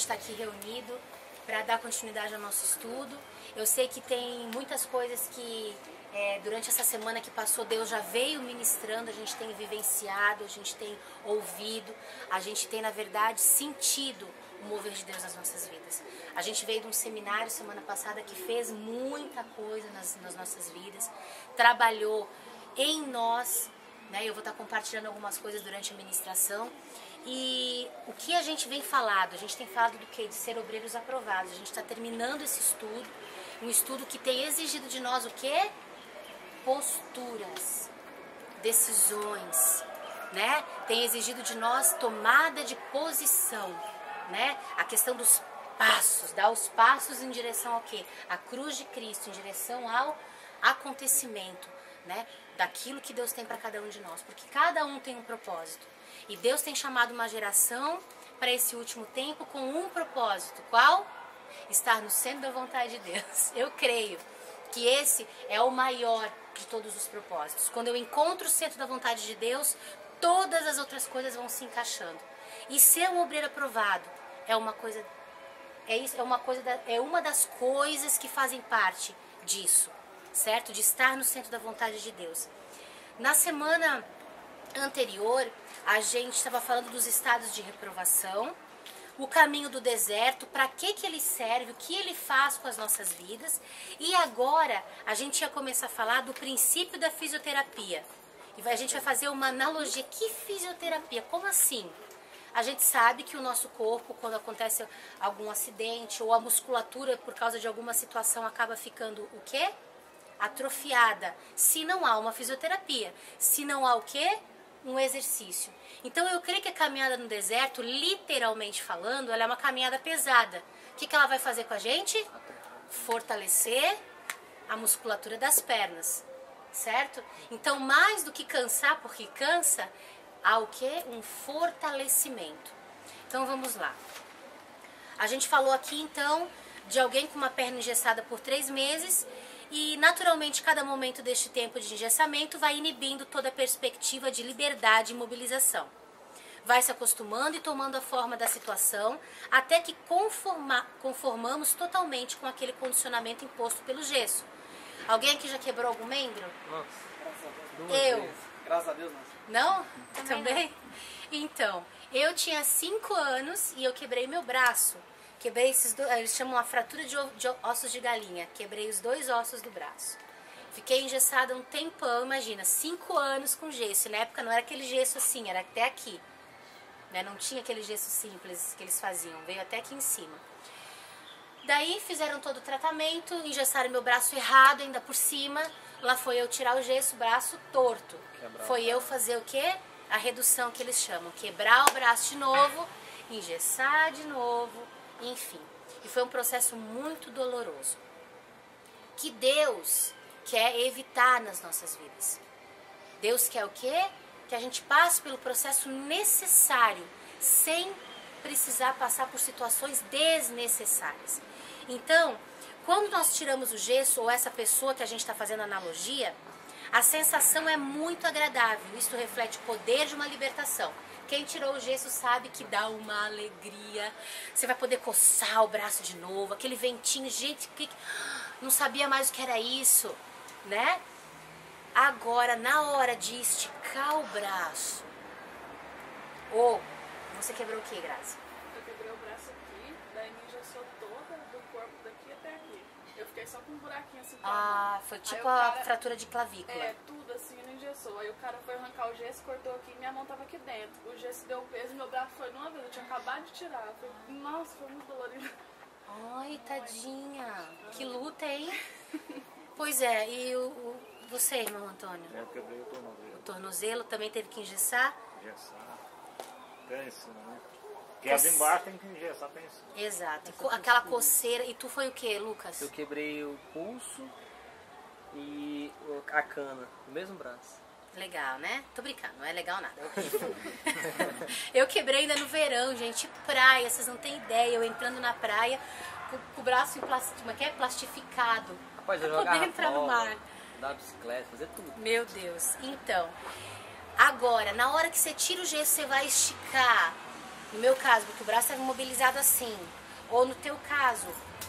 está aqui reunido para dar continuidade ao nosso estudo. Eu sei que tem muitas coisas que durante essa semana que passou Deus já veio ministrando, a gente tem vivenciado, a gente tem ouvido, a gente tem na verdade sentido o mover de Deus nas nossas vidas. A gente veio de um seminário semana passada que fez muita coisa nas nossas vidas, trabalhou em nós, né? Eu vou estar compartilhando algumas coisas durante a ministração. E o que a gente vem falado? A gente tem falado do quê? De ser obreiros aprovados. A gente está terminando esse estudo, um estudo que tem exigido de nós o quê? Posturas, decisões, né? Tem exigido de nós tomada de posição, né? A questão dos passos, dar os passos em direção ao quê? A cruz de Cristo, em direção ao acontecimento, né? Daquilo que Deus tem para cada um de nós, porque cada um tem um propósito. E Deus tem chamado uma geração para esse último tempo com um propósito. Qual? Estar no centro da vontade de Deus. Eu creio que esse é o maior de todos os propósitos. Quando eu encontro o centro da vontade de Deus, todas as outras coisas vão se encaixando. E ser um obreiro aprovado é uma coisa, é uma das coisas que fazem parte disso, certo? De estar no centro da vontade de Deus. Na semana anterior, a gente estava falando dos estados de reprovação, o caminho do deserto, para que ele serve, o que ele faz com as nossas vidas. E agora a gente ia começar a falar do princípio da fisioterapia. E a gente vai fazer uma analogia. Que fisioterapia? Como assim? A gente sabe que o nosso corpo, quando acontece algum acidente ou a musculatura por causa de alguma situação acaba ficando o quê? Atrofiada. Se não há uma fisioterapia. Se não há o quê? Um exercício. Então eu creio que a caminhada no deserto, literalmente falando, ela é uma caminhada pesada. O que ela vai fazer com a gente? Fortalecer a musculatura das pernas, certo? Então mais do que cansar, porque cansa, há o quê? Um fortalecimento. Então vamos lá. A gente falou aqui então de alguém com uma perna engessada por 3 meses. E naturalmente cada momento deste tempo de engessamento vai inibindo toda a perspectiva de liberdade e mobilização. Vai se acostumando e tomando a forma da situação até que conformamos totalmente com aquele condicionamento imposto pelo gesso. Alguém aqui já quebrou algum membro? Nossa, Eu. Graças a Deus, não. Não? Também? Então, eu tinha 5 anos e eu quebrei meu braço. Quebrei esses dois, eles chamam a fratura de ossos de galinha. Quebrei os 2 ossos do braço. Fiquei engessada um tempão, imagina, 5 anos com gesso. Na época não era aquele gesso assim, era até aqui. Né? Não tinha aquele gesso simples que eles faziam, veio até aqui em cima. Daí fizeram todo o tratamento, engessaram meu braço errado ainda por cima. Lá foi eu tirar o gesso, braço torto. Foi eu fazer o quê? A redução que eles chamam. Quebrar o braço de novo, engessar de novo. Enfim, e foi um processo muito doloroso, que Deus quer evitar nas nossas vidas. Deus quer o quê? Que a gente passe pelo processo necessário, sem precisar passar por situações desnecessárias. Então, quando nós tiramos o gesso, ou essa pessoa que a gente está fazendo analogia, a sensação é muito agradável. Isto reflete o poder de uma libertação. Quem tirou o gesso sabe que dá uma alegria. Você vai poder coçar o braço de novo. Aquele ventinho, gente, não sabia mais o que era isso, né? Agora, na hora de esticar o braço... você quebrou o que, Grazi? Eu quebrei o braço aqui, daí me engessou toda do corpo daqui até aqui. Eu fiquei só com um buraquinho assim. Foi tipo a fratura de clavícula. Tudo assim, não engessou. Aí o cara foi arrancar o gesso, cortou aqui e minha mão tava aqui dentro. O gesso deu peso, meu braço foi de uma vez, eu tinha acabado de tirar. Nossa, foi muito dolorido. Ai, tadinha. Que luta, hein? Pois é, e você, irmão Antônio? Eu quebrei o tornozelo. O tornozelo também teve que engessar? Engessar. Pensa, né? Quebra embaixo, tem que engessar, pensa. Exato. Aquela coceira. E tu foi o que, Lucas? Eu quebrei o pulso e a cana, no mesmo braço. Legal, né? Tô brincando, não é legal nada. Eu quebrei ainda no verão, gente. Praia, vocês não têm ideia. Eu entrando na praia com o braço plastificado. Rapaz, eu pra poder jogava entrar no mar. Dar bicicleta, fazer tudo. Meu Deus. Então, agora, na hora que você tira o gesso, você vai esticar, No meu caso, porque o braço estava imobilizado assim. Ou no teu caso,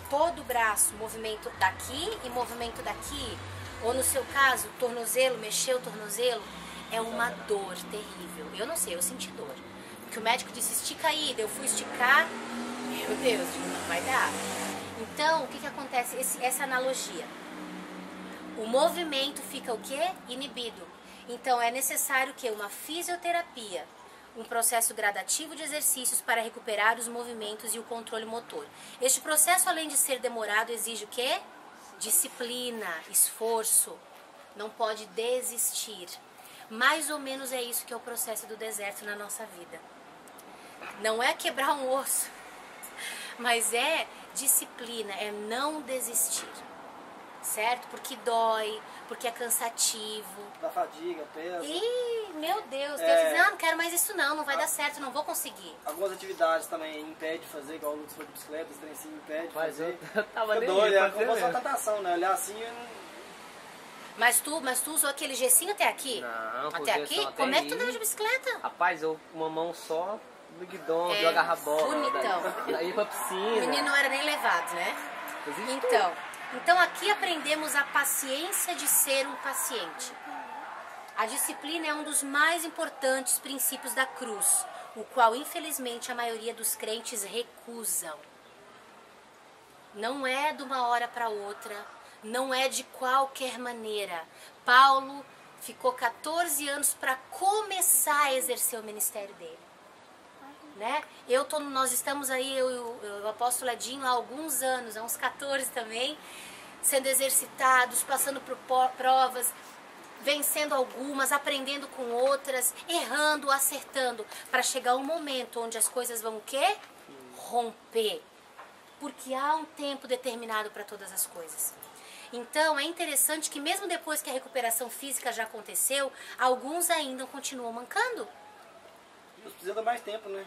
todo o braço, movimento daqui e movimento daqui. Ou no seu caso, tornozelo, mexeu o tornozelo. É uma dor terrível. Eu não sei, eu senti dor. Porque o médico disse, estica aí. Eu fui esticar. Meu Deus, não vai dar. Então, o que acontece? Essa analogia. O movimento fica o quê? Inibido. Então, é necessário que uma fisioterapia, um processo gradativo de exercícios para recuperar os movimentos e o controle motor. Este processo, além de ser demorado, exige o quê? Disciplina, esforço. Não pode desistir. Mais ou menos é isso que é o processo do deserto na nossa vida. Não é quebrar um osso, mas é disciplina, é não desistir. Certo? Porque dói, porque é cansativo. Da fadiga, peso. Ih, meu Deus, Deus diz, não quero mais isso não vai dar certo, não vou conseguir. Algumas atividades também impede de fazer, igual o Lucas foi de bicicleta, esse trem assim impede de fazer. Eu tava Fica nem doido, é fazer como mesmo. uma tentação, né? Olhar assim, eu não... Mas tu usou aquele gessinho até aqui? Não, Até aqui? até Como é que tu aí. andava de bicicleta? Rapaz, eu com uma mão só no guidão, É, eu agarrar a bola. bonitão. Daí pra O piscina. menino não era nem levado, né? Existe Então aqui aprendemos a paciência de ser um paciente. A disciplina é um dos mais importantes princípios da cruz, o qual infelizmente a maioria dos crentes recusam. Não é de uma hora para outra, não é de qualquer maneira. Paulo ficou 14 anos para começar a exercer o ministério dele. Né? Nós estamos aí, eu e o apóstolo Edinho, há alguns anos, há uns 14 também, sendo exercitados, passando por provas, vencendo algumas, aprendendo com outras, errando, acertando, para chegar um momento onde as coisas vão o quê? Romper. Porque há um tempo determinado para todas as coisas. Então é interessante que mesmo depois que a recuperação física já aconteceu, alguns ainda continuam mancando. Deus precisa de mais tempo, né?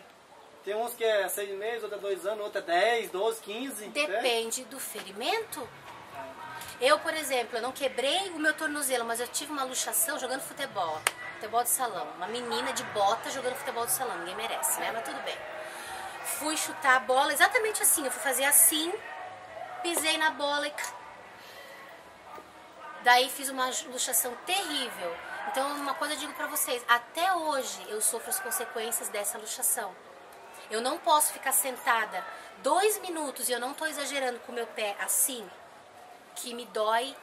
Tem uns que é 6 meses, outro é 2 anos, outro é 10, 12, 15. Depende do ferimento. Eu, por exemplo, eu não quebrei o meu tornozelo, mas eu tive uma luxação jogando futebol de salão. Uma menina de bota jogando futebol de salão, ninguém merece, né? Mas tudo bem. Fui chutar a bola exatamente assim, eu fui fazer assim, pisei na bola e... Daí fiz uma luxação terrível. Então, uma coisa eu digo pra vocês, até hoje eu sofro as consequências dessa luxação. Eu não posso ficar sentada 2 minutos, e eu não estou exagerando, com o meu pé assim, que me dói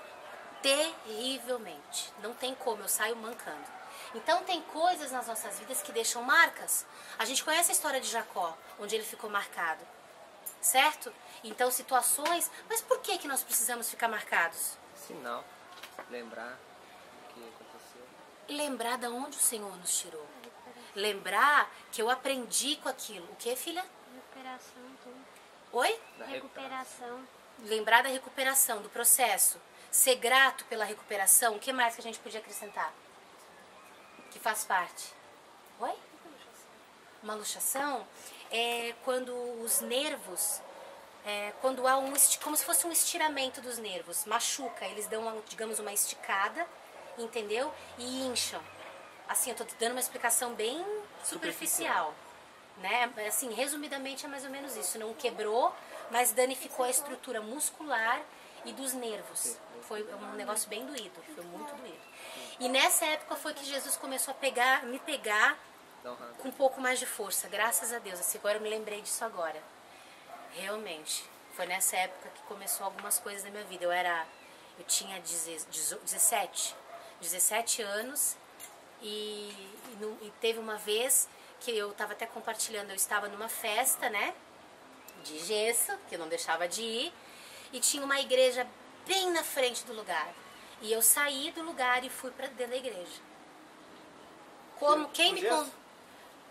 terrivelmente. Não tem como, eu saio mancando. Então tem coisas nas nossas vidas que deixam marcas. A gente conhece a história de Jacó, onde ele ficou marcado. Certo? Então situações... Mas por que nós precisamos ficar marcados? Sinal. Lembrar o que aconteceu. Lembrar de onde o Senhor nos tirou. Lembrar que eu aprendi com aquilo. O que, filha? Recuperação, tudo. Oi? Da Recuperação. Lembrar da recuperação, do processo. Ser grato pela recuperação. O que mais que a gente podia acrescentar? Que faz parte. Oi? Uma luxação é quando os nervos... quando há como se fosse um estiramento dos nervos. Machuca. Eles dão, digamos, uma esticada, entendeu? E incham. Assim, eu tô te dando uma explicação bem superficial, né? Assim, resumidamente é mais ou menos isso. Não quebrou, mas danificou a estrutura muscular e dos nervos. Foi um negócio bem doído, foi muito doído. E nessa época foi que Jesus começou a me pegar com um pouco mais de força, graças a Deus. Assim, agora eu me lembrei disso agora. Realmente, foi nessa época que começou algumas coisas na minha vida. Eu tinha 17 anos. E teve uma vez que eu estava até compartilhando, eu estava numa festa, né, de gesso, que eu não deixava de ir, e tinha uma igreja bem na frente do lugar. E eu saí do lugar e fui para dentro da igreja. Quem me convidou?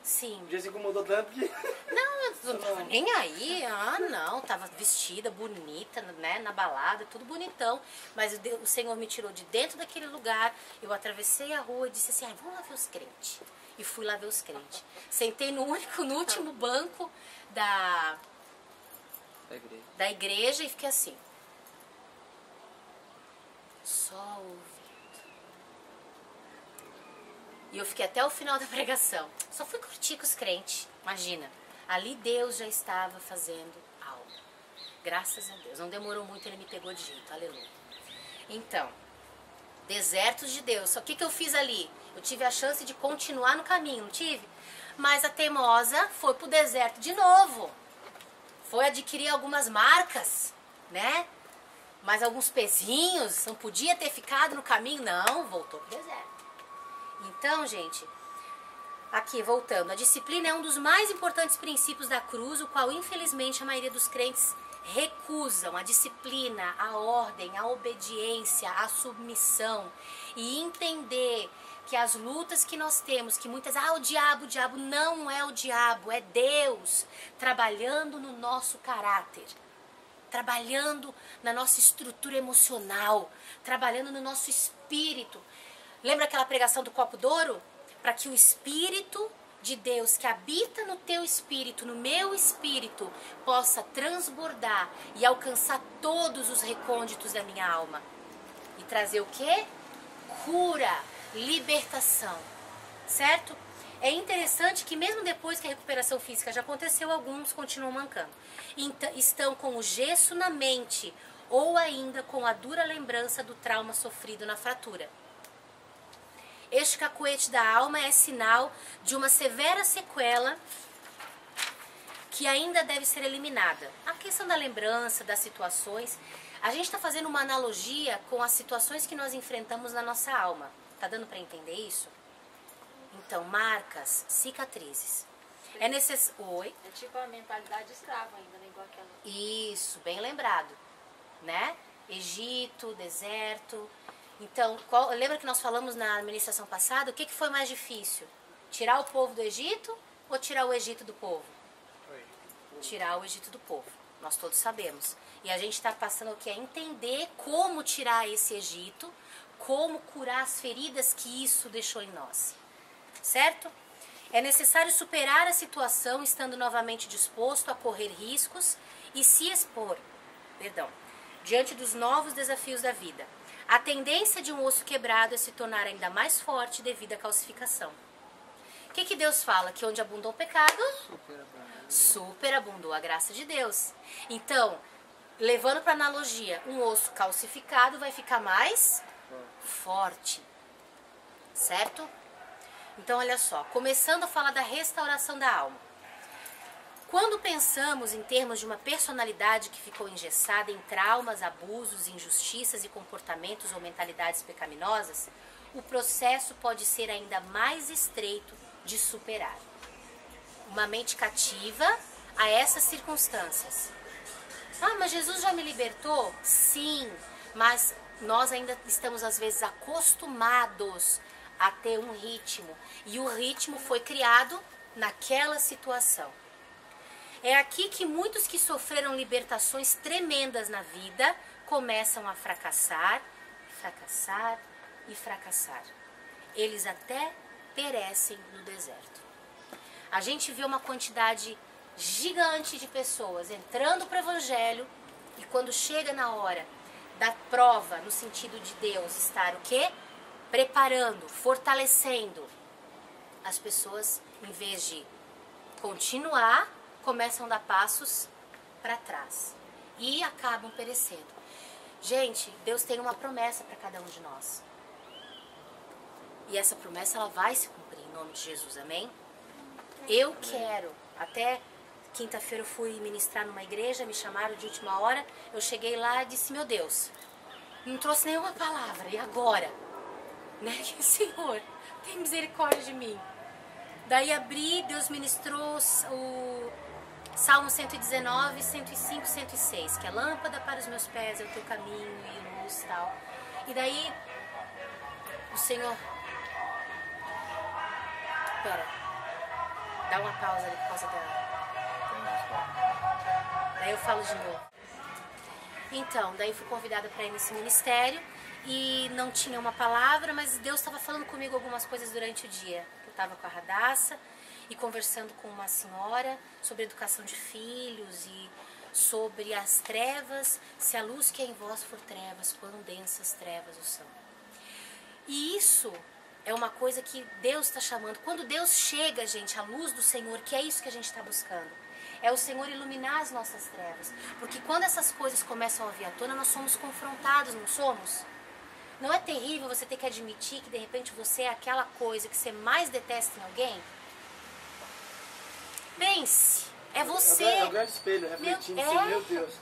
Sim. O dia se incomodou tanto que... Não, eu não tava nem aí. Não, tava vestida, bonita, né, na balada, tudo bonitão. Mas o Senhor me tirou de dentro daquele lugar. Eu atravessei a rua e disse assim, vamos lá ver os crentes. E fui lá ver os crentes. Sentei no último banco da igreja e fiquei assim. Só ouvindo. E eu fiquei até o final da pregação. Só fui curtir com os crentes, imagina. Ali Deus já estava fazendo algo. Graças a Deus. Não demorou muito, ele me pegou de jeito. Aleluia. Então, desertos de Deus. Só que eu fiz ali? Eu tive a chance de continuar no caminho, não tive? Mas a teimosa foi pro deserto de novo. Foi adquirir algumas marcas, né? Mas alguns pezinhos, não podia ter ficado no caminho. Não, voltou pro deserto. Então, gente, aqui voltando. A disciplina é um dos mais importantes princípios da cruz, o qual infelizmente a maioria dos crentes recusam. A disciplina, a ordem, a obediência, a submissão. E entender que as lutas que nós temos, que muitas, o diabo, não é o diabo, é Deus trabalhando no nosso caráter, trabalhando na nossa estrutura emocional, trabalhando no nosso espírito. Lembra aquela pregação do copo d'ouro? Para que o Espírito de Deus que habita no teu espírito, no meu espírito, possa transbordar e alcançar todos os recônditos da minha alma. E trazer o quê? Cura, libertação, certo? É interessante que mesmo depois que a recuperação física já aconteceu, alguns continuam mancando. Estão com o gesso na mente ou ainda com a dura lembrança do trauma sofrido na fratura. Este cacuete da alma é sinal de uma severa sequela que ainda deve ser eliminada. A questão da lembrança, das situações, a gente está fazendo uma analogia com as situações que nós enfrentamos na nossa alma. Tá dando para entender isso? Então, marcas, cicatrizes. É necessário... Oi? É tipo a mentalidade escrava ainda, né? Igual aquela. Isso, bem lembrado, né? Egito, deserto. Então, lembra que nós falamos na administração passada? O que foi mais difícil? Tirar o povo do Egito ou tirar o Egito do povo? Tirar o Egito do povo. Nós todos sabemos. E a gente está passando o que? A entender como tirar esse Egito, como curar as feridas que isso deixou em nós. Certo? É necessário superar a situação estando novamente disposto a correr riscos e se expor, diante dos novos desafios da vida. A tendência de um osso quebrado é se tornar ainda mais forte devido à calcificação. O que Deus fala? Que onde abundou o pecado, superabundou a graça de Deus. Então, levando para analogia, um osso calcificado vai ficar mais forte, certo? Então, olha só, começando a falar da restauração da alma. Quando pensamos em termos de uma personalidade que ficou engessada em traumas, abusos, injustiças e comportamentos ou mentalidades pecaminosas, o processo pode ser ainda mais estreito de superar. Uma mente cativa a essas circunstâncias. Mas Jesus já me libertou? Sim, mas nós ainda estamos às vezes acostumados a ter um ritmo. E o ritmo foi criado naquela situação. É aqui que muitos que sofreram libertações tremendas na vida começam a fracassar, fracassar e fracassar. Eles até perecem no deserto. A gente vê uma quantidade gigante de pessoas entrando para o Evangelho e quando chega na hora da prova, no sentido de Deus estar o quê? Preparando, fortalecendo, as pessoas, em vez de continuar, começam a dar passos para trás e acabam perecendo. Gente, Deus tem uma promessa para cada um de nós. E essa promessa ela vai se cumprir em nome de Jesus, amém? Eu quero, até quinta-feira eu fui ministrar numa igreja, me chamaram de última hora, eu cheguei lá e disse, meu Deus, não trouxe nenhuma palavra, e agora? Né? Senhor, tem misericórdia de mim. Daí abri, Deus ministrou o Salmo 119, 105, 106, que é lâmpada para os meus pés, é o teu caminho e luz e tal. E daí, o Senhor... Pera, dá uma pausa ali por causa da... Daí eu falo de novo. Então, daí fui convidada para ir nesse ministério e não tinha uma palavra, mas Deus estava falando comigo algumas coisas durante o dia. Eu estava com a Radassa e conversando com uma senhora sobre educação de filhos e sobre as trevas, se a luz que é em vós for trevas, quão densas trevas o são. E isso é uma coisa que Deus está chamando. Quando Deus chega, gente, a luz do Senhor, que é isso que a gente está buscando. É o Senhor iluminar as nossas trevas. Porque quando essas coisas começam a vir à tona, nós somos confrontados, não somos? Não é terrível você ter que admitir que de repente você é aquela coisa que você mais detesta em alguém? Pense, é você. É o grande espelho, refletindo assim, meu Deus.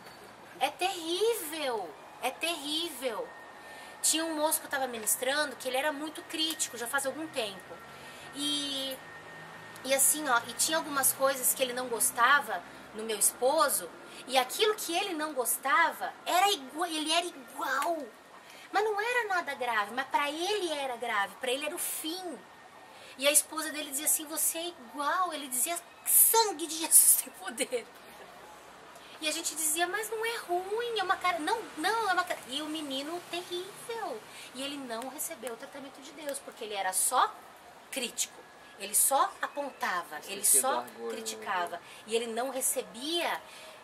É terrível, é terrível. Tinha um moço que eu estava ministrando que ele era muito crítico, já faz algum tempo. E assim, ó, e tinha algumas coisas que ele não gostava no meu esposo, e aquilo que ele não gostava era igual, ele era igual. Mas não era nada grave, mas para ele era grave, para ele era o fim. E a esposa dele dizia assim, você é igual. Ele dizia, sangue de Jesus tem poder. E a gente dizia, mas não é ruim, é uma cara... Não, é uma cara... E o menino terrível. E ele não recebeu o tratamento de Deus, porque ele era só crítico. Ele só apontava, ele só criticava. E ele não recebia...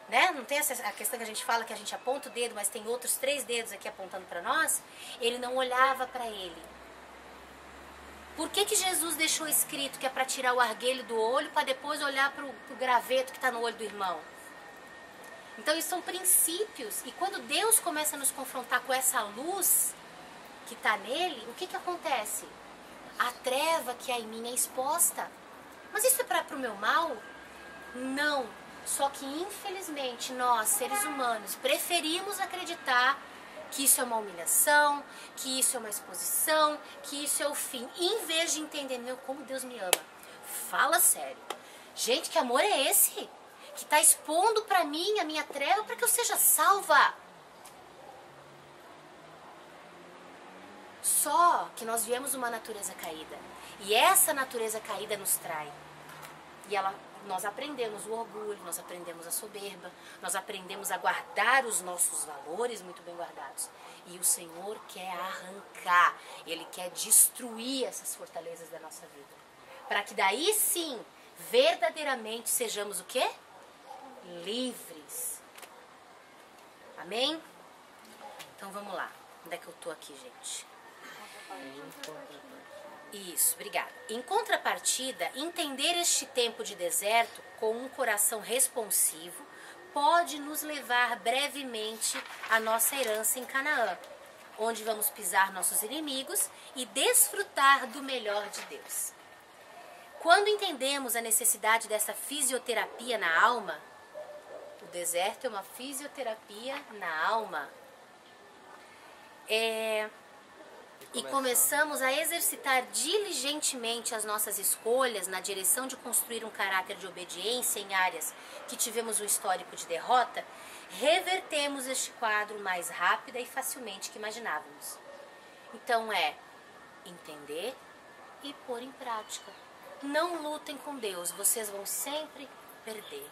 Né? Não tem a questão que a gente fala que a gente aponta o dedo, mas tem outros 3 dedos aqui apontando para nós. Ele não olhava para ele. Por que Jesus deixou escrito que é para tirar o arguelho do olho para depois olhar para o graveto que está no olho do irmão? Então isso são princípios. E quando Deus começa a nos confrontar com essa luz que está nele, o que acontece? A treva que há em mim é exposta. Mas isso é para o meu mal? Não. Só que, infelizmente, nós, seres humanos, preferimos acreditar que isso é uma humilhação, que isso é uma exposição, que isso é o fim, em vez de entender, meu, como Deus me ama. Fala sério. Gente, que amor é esse? Que está expondo para mim a minha treva para que eu seja salva. Só que nós viemos uma natureza caída. E essa natureza caída nos trai. E nós aprendemos o orgulho, nós aprendemos a soberba, nós aprendemos a guardar os nossos valores muito bem guardados. E o Senhor quer arrancar, Ele quer destruir essas fortalezas da nossa vida. Para que daí sim, verdadeiramente sejamos o quê? Livres. Amém? Então vamos lá. Onde é que eu tô aqui, gente? Isso, obrigada. Em contrapartida, entender este tempo de deserto com um coração responsivo pode nos levar brevemente à nossa herança em Canaã, onde vamos pisar nossos inimigos e desfrutar do melhor de Deus. Quando entendemos a necessidade dessa fisioterapia na alma, o deserto é uma fisioterapia na alma, e começamos a exercitar diligentemente as nossas escolhas na direção de construir um caráter de obediência em áreas que tivemos um histórico de derrota, revertemos este quadro mais rápida e facilmente que imaginávamos. Então entender e pôr em prática. Não lutem com Deus, vocês vão sempre perder.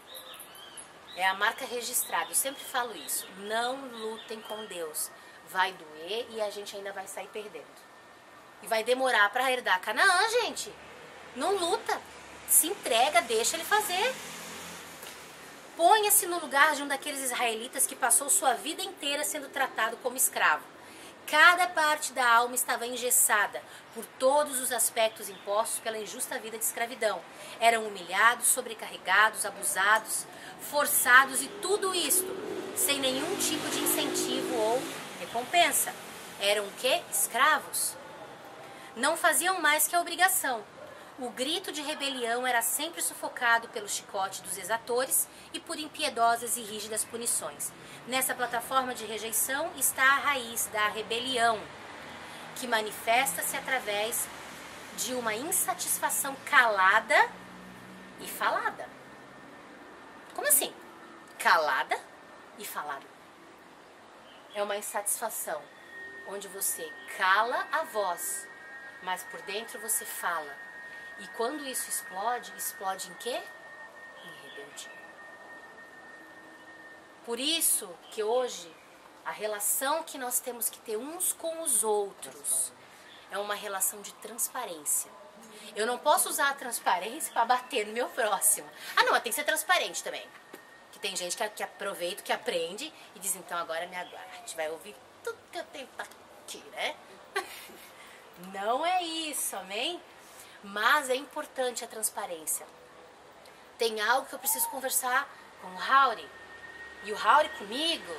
É a marca registrada, eu sempre falo isso. Não lutem com Deus. Vai doer e a gente ainda vai sair perdendo. E vai demorar para herdar Canaã, gente. Não luta. Se entrega, deixa ele fazer. Ponha-se no lugar de um daqueles israelitas que passou sua vida inteira sendo tratado como escravo. Cada parte da alma estava engessada por todos os aspectos impostos pela injusta vida de escravidão. Eram humilhados, sobrecarregados, abusados, forçados e tudo isto sem nenhum tipo de incentivo ou recompensa. Eram o quê? Escravos. Não faziam mais que a obrigação. O grito de rebelião era sempre sufocado pelo chicote dos exatores e por impiedosas e rígidas punições. Nessa plataforma de rejeição está a raiz da rebelião, que manifesta-se através de uma insatisfação calada e falada. Como assim? Calada e falada. É uma insatisfação onde você cala a voz, mas por dentro você fala. E quando isso explode, explode em quê? Em rebeldia. Por isso que hoje a relação que nós temos que ter uns com os outros é uma relação de transparência. Eu não posso usar a transparência para bater no meu próximo. Ah não, mas tem que ser transparente também. Que tem gente que aproveita, que aprende e diz, então agora me aguarde, vai ouvir tudo que eu tenho para aqui, né? Não é isso, amém? Mas é importante a transparência. Tem algo que eu preciso conversar com o Rauri. E o Rauri comigo.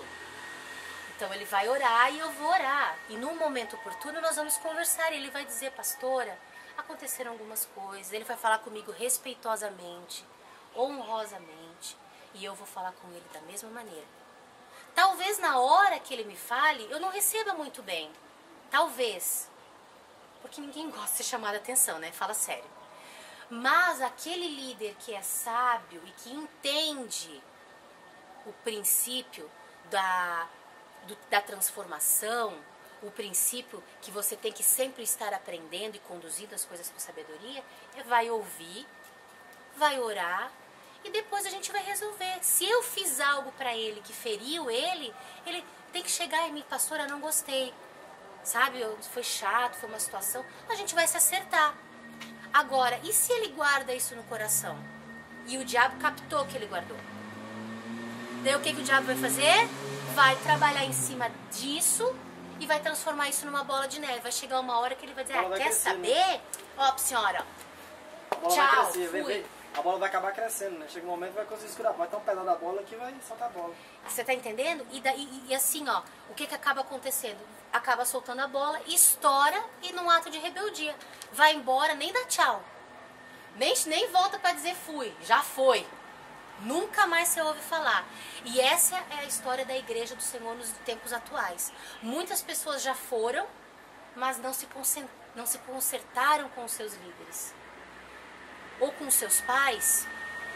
Então ele vai orar e eu vou orar. E num momento oportuno nós vamos conversar. Ele vai dizer, pastora, aconteceram algumas coisas. Ele vai falar comigo respeitosamente, honrosamente. E eu vou falar com ele da mesma maneira. Talvez na hora que ele me fale, eu não receba muito bem. Talvez. Porque ninguém gosta de ser chamado a atenção, né? Fala sério. Mas aquele líder que é sábio e que entende o princípio da transformação, o princípio que você tem que sempre estar aprendendo e conduzindo as coisas com sabedoria, vai ouvir, vai orar e depois a gente vai resolver. Se eu fiz algo para ele que feriu ele tem que chegar em mim, pastora, não gostei. Sabe, foi chato, foi uma situação, a gente vai se acertar. Agora, e se ele guarda isso no coração? E o diabo captou que ele guardou. Daí o que o diabo vai fazer? Vai trabalhar em cima disso e vai transformar isso numa bola de neve. Vai chegar uma hora que ele vai dizer, quer crescer, saber? Né? Ó, senhora, a bola tchau, vai crescer, fui. A bola vai acabar crescendo, né? Chega um momento que vai conseguir segurar. Vai estar um pedaço da bola que vai soltar a bola. Você tá entendendo? E assim, ó, o que acaba acontecendo? Acaba soltando a bola, estoura e num ato de rebeldia. Vai embora, nem dá tchau. Nem volta pra dizer fui, já foi. Nunca mais você ouve falar. E essa é a história da igreja do Senhor nos tempos atuais. Muitas pessoas já foram, mas não se consertaram com os seus líderes. Ou com seus pais,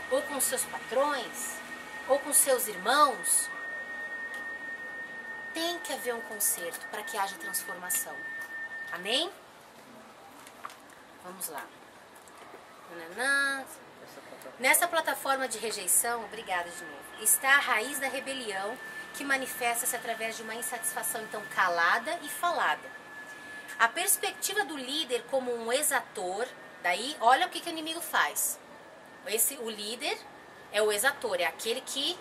ou com seus patrões, ou com seus irmãos. Tem que haver um conserto para que haja transformação. Amém? Vamos lá. Nessa plataforma de rejeição, obrigada de novo, está a raiz da rebelião que manifesta-se através de uma insatisfação então calada e falada. A perspectiva do líder como um exator, daí olha o que o inimigo faz. O líder é o exator, é aquele que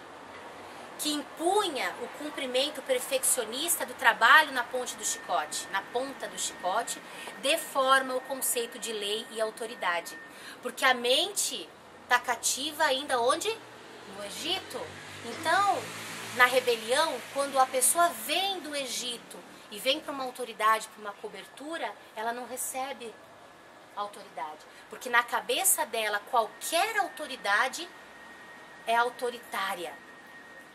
impunha o cumprimento perfeccionista do trabalho na ponta do chicote, deforma o conceito de lei e autoridade. Porque a mente está cativa ainda onde? No Egito. Então, na rebelião, quando a pessoa vem do Egito e vem para uma autoridade, para uma cobertura, ela não recebe autoridade. Porque na cabeça dela, qualquer autoridade é autoritária.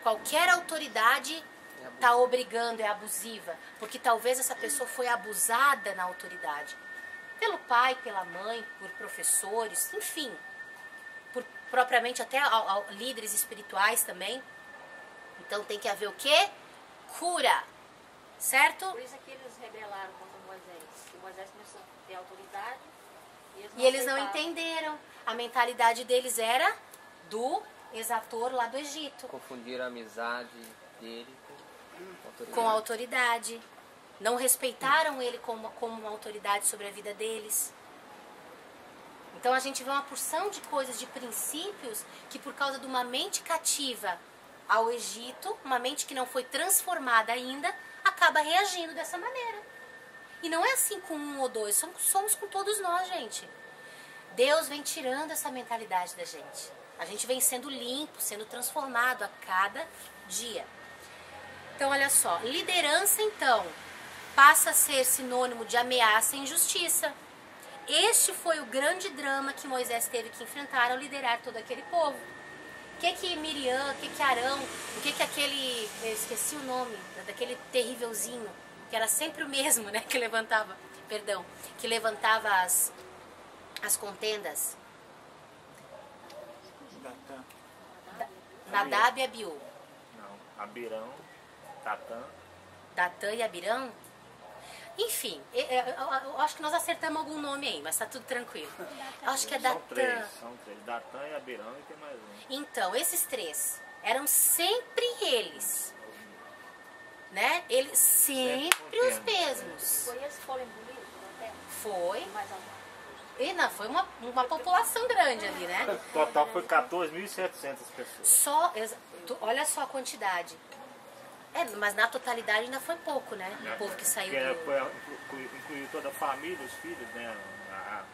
Qualquer autoridade está obrigando, é abusiva. Porque talvez essa pessoa foi abusada na autoridade. Pelo pai, pela mãe, por professores, enfim. Propriamente até líderes espirituais também. Então tem que haver o quê? Cura. Certo? Por isso é que eles rebelaram contra Moisés. Porque Moisés começou a ter autoridade. E eles não entenderam. A mentalidade deles era do exator lá do Egito. Confundiram a amizade dele com a autoridade. Não respeitaram ele como uma autoridade sobre a vida deles. Então a gente vê uma porção de coisas, de princípios, que por causa de uma mente cativa ao Egito, uma mente que não foi transformada ainda, acaba reagindo dessa maneira. E não é assim com um ou dois, somos com todos nós, gente. Deus vem tirando essa mentalidade da gente. A gente vem sendo limpo, sendo transformado a cada dia. Então, olha só, liderança, então, passa a ser sinônimo de ameaça e injustiça. Este foi o grande drama que Moisés teve que enfrentar ao liderar todo aquele povo. O que Miriam, o que Arão, o que aquele, eu esqueci o nome, daquele terrívelzinho, que era sempre o mesmo, né, que levantava as contendas. Nadab e Abiú. Não, Abirão, Datã e Abirão. Enfim, eu acho que nós acertamos algum nome aí, mas tá tudo tranquilo. Eu acho que é Datã. São três. Datã e Abirão e tem mais um. Então, esses três eram sempre eles. Né? Eles sempre os mesmos. Foi eles que foram engolidos na terra? Foi. Mais algum? E não, foi uma população grande ali, né? O total foi 14.700 pessoas. Olha só a quantidade. Mas na totalidade ainda foi pouco, né? O povo que saiu Incluiu toda a família, os filhos, né?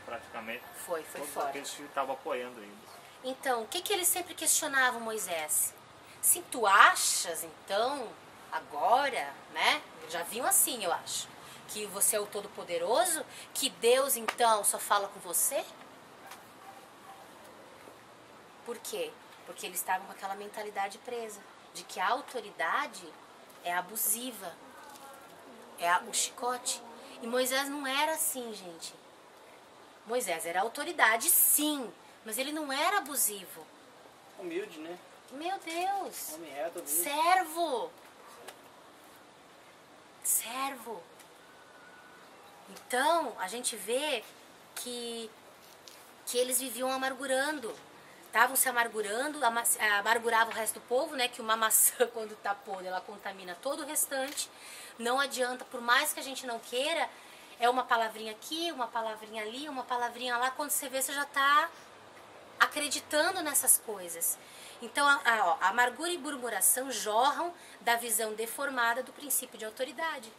Praticamente. Foi todos forte. aqueles que estavam apoiando eles. Então, o que eles sempre questionavam Moisés? Se tu achas, então, agora, né? Já vinham assim, eu acho. Que você é o Todo-Poderoso? Que Deus, então, só fala com você? Por quê? Porque eles estavam com aquela mentalidade presa. De que a autoridade é abusiva. É o chicote. E Moisés não era assim, gente. Moisés era autoridade, sim. Mas ele não era abusivo. Humilde, né? Meu Deus. Homem reto, humilde. Servo. Servo. Então, a gente vê que eles viviam amargurando. Estavam se amargurando, amargurava o resto do povo, né? Que uma maçã, quando tá podre, ela contamina todo o restante. Não adianta, por mais que a gente não queira, é uma palavrinha aqui, uma palavrinha ali, uma palavrinha lá. Quando você vê, você já está acreditando nessas coisas. Então, a amargura e murmuração jorram da visão deformada do princípio de autoridade.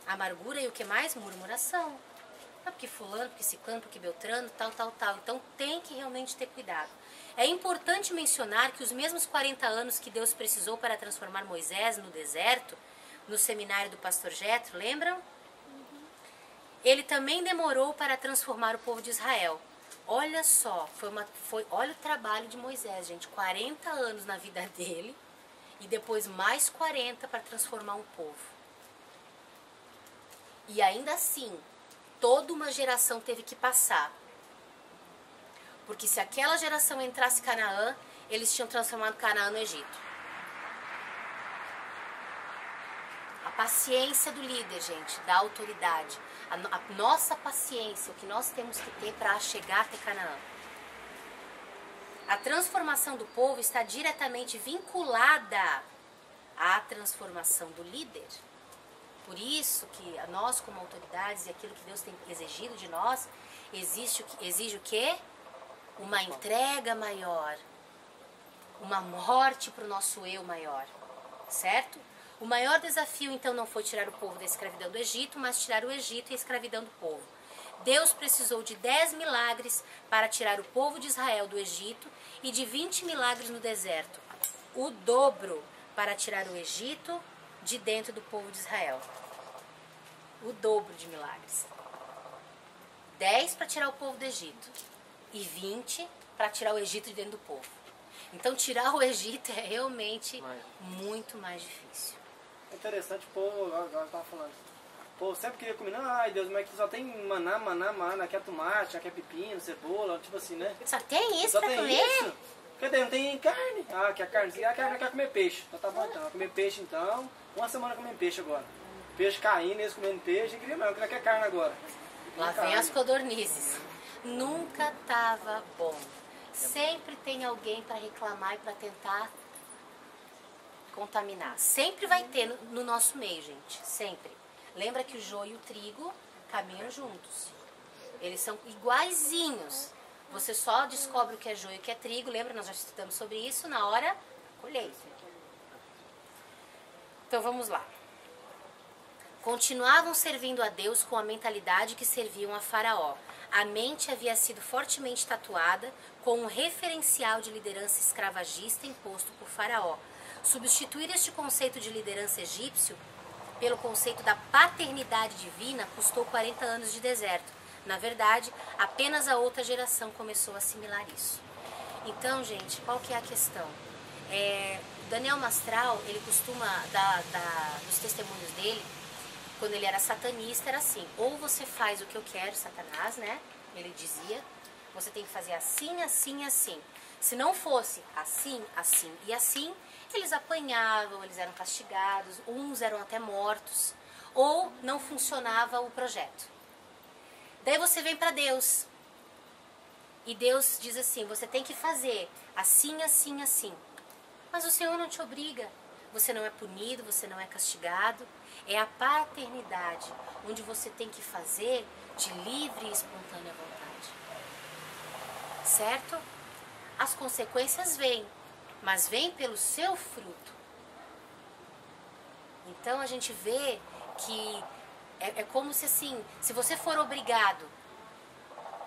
A amargura e o que mais? Murmuração. Porque fulano, porque ciclano, porque beltrano, tal. Então, tem que realmente ter cuidado. É importante mencionar que os mesmos 40 anos que Deus precisou para transformar Moisés no deserto, no seminário do pastor Jetro, lembram? Ele também demorou para transformar o povo de Israel. Olha só, olha o trabalho de Moisés, gente. 40 anos na vida dele e depois mais 40 para transformar um povo. E ainda assim, toda uma geração teve que passar. Porque se aquela geração entrasse em Canaã, eles tinham transformado Canaã no Egito. A paciência do líder, gente, da autoridade. A nossa paciência, o que nós temos que ter para chegar até Canaã. A transformação do povo está diretamente vinculada à transformação do líder. Por isso que nós, como autoridades, e aquilo que Deus tem exigido de nós, exige o quê? Uma entrega maior, uma morte para o nosso eu maior, certo? O maior desafio, então, não foi tirar o povo da escravidão do Egito, mas tirar o Egito e a escravidão do povo. Deus precisou de 10 milagres para tirar o povo de Israel do Egito e de 20 milagres no deserto. O dobro para tirar o Egito de dentro do povo de Israel. O dobro de milagres. 10 para tirar o povo do Egito e 20 para tirar o Egito de dentro do povo. Então, tirar o Egito é realmente muito mais difícil. É interessante, pô, agora eu tava falando. Pô, sempre queria comer, ai Deus, mas aqui só tem maná, aqui é tomate, aqui é pepino, cebola, tipo assim, né? Só tem isso Só pra tem comer? isso? Cadê? Não tem carne? Ah, aqui é carne, a carne quer comer peixe. Então tá bom então, comer peixe então. Uma semana comendo peixe agora. Peixe caindo, eles comendo peixe, eu queria carne agora. Lá vem as codornizes. Nunca tava bom. Sempre tem alguém para reclamar e para tentar contaminar. Sempre vai ter no nosso meio, gente. Sempre. Lembra que o joio e o trigo caminham juntos. Eles são iguaizinhos. Você só descobre o que é joio e o que é trigo. Lembra, nós já estudamos sobre isso na hora da colheita. Então vamos lá. Continuavam servindo a Deus com a mentalidade que serviam a Faraó. A mente havia sido fortemente tatuada com um referencial de liderança escravagista imposto por Faraó. Substituir este conceito de liderança egípcio pelo conceito da paternidade divina custou 40 anos de deserto. Na verdade, apenas a outra geração começou a assimilar isso. Então, gente, qual que é a questão? Daniel Mastral, ele costuma, dos testemunhos dele, quando ele era satanista, era assim: ou você faz o que eu quero, Satanás, né? Ele dizia, você tem que fazer assim, assim, assim. Se não fosse assim, assim e assim, eles apanhavam, eles eram castigados, uns eram até mortos, ou não funcionava o projeto. Daí você vem para Deus, e Deus diz assim: você tem que fazer assim, assim, assim. Mas o Senhor não te obriga, você não é punido, você não é castigado. É a paternidade, onde você tem que fazer de livre e espontânea vontade. Certo? As consequências vêm, mas vêm pelo seu fruto. Então a gente vê que é como se assim, se você for obrigado,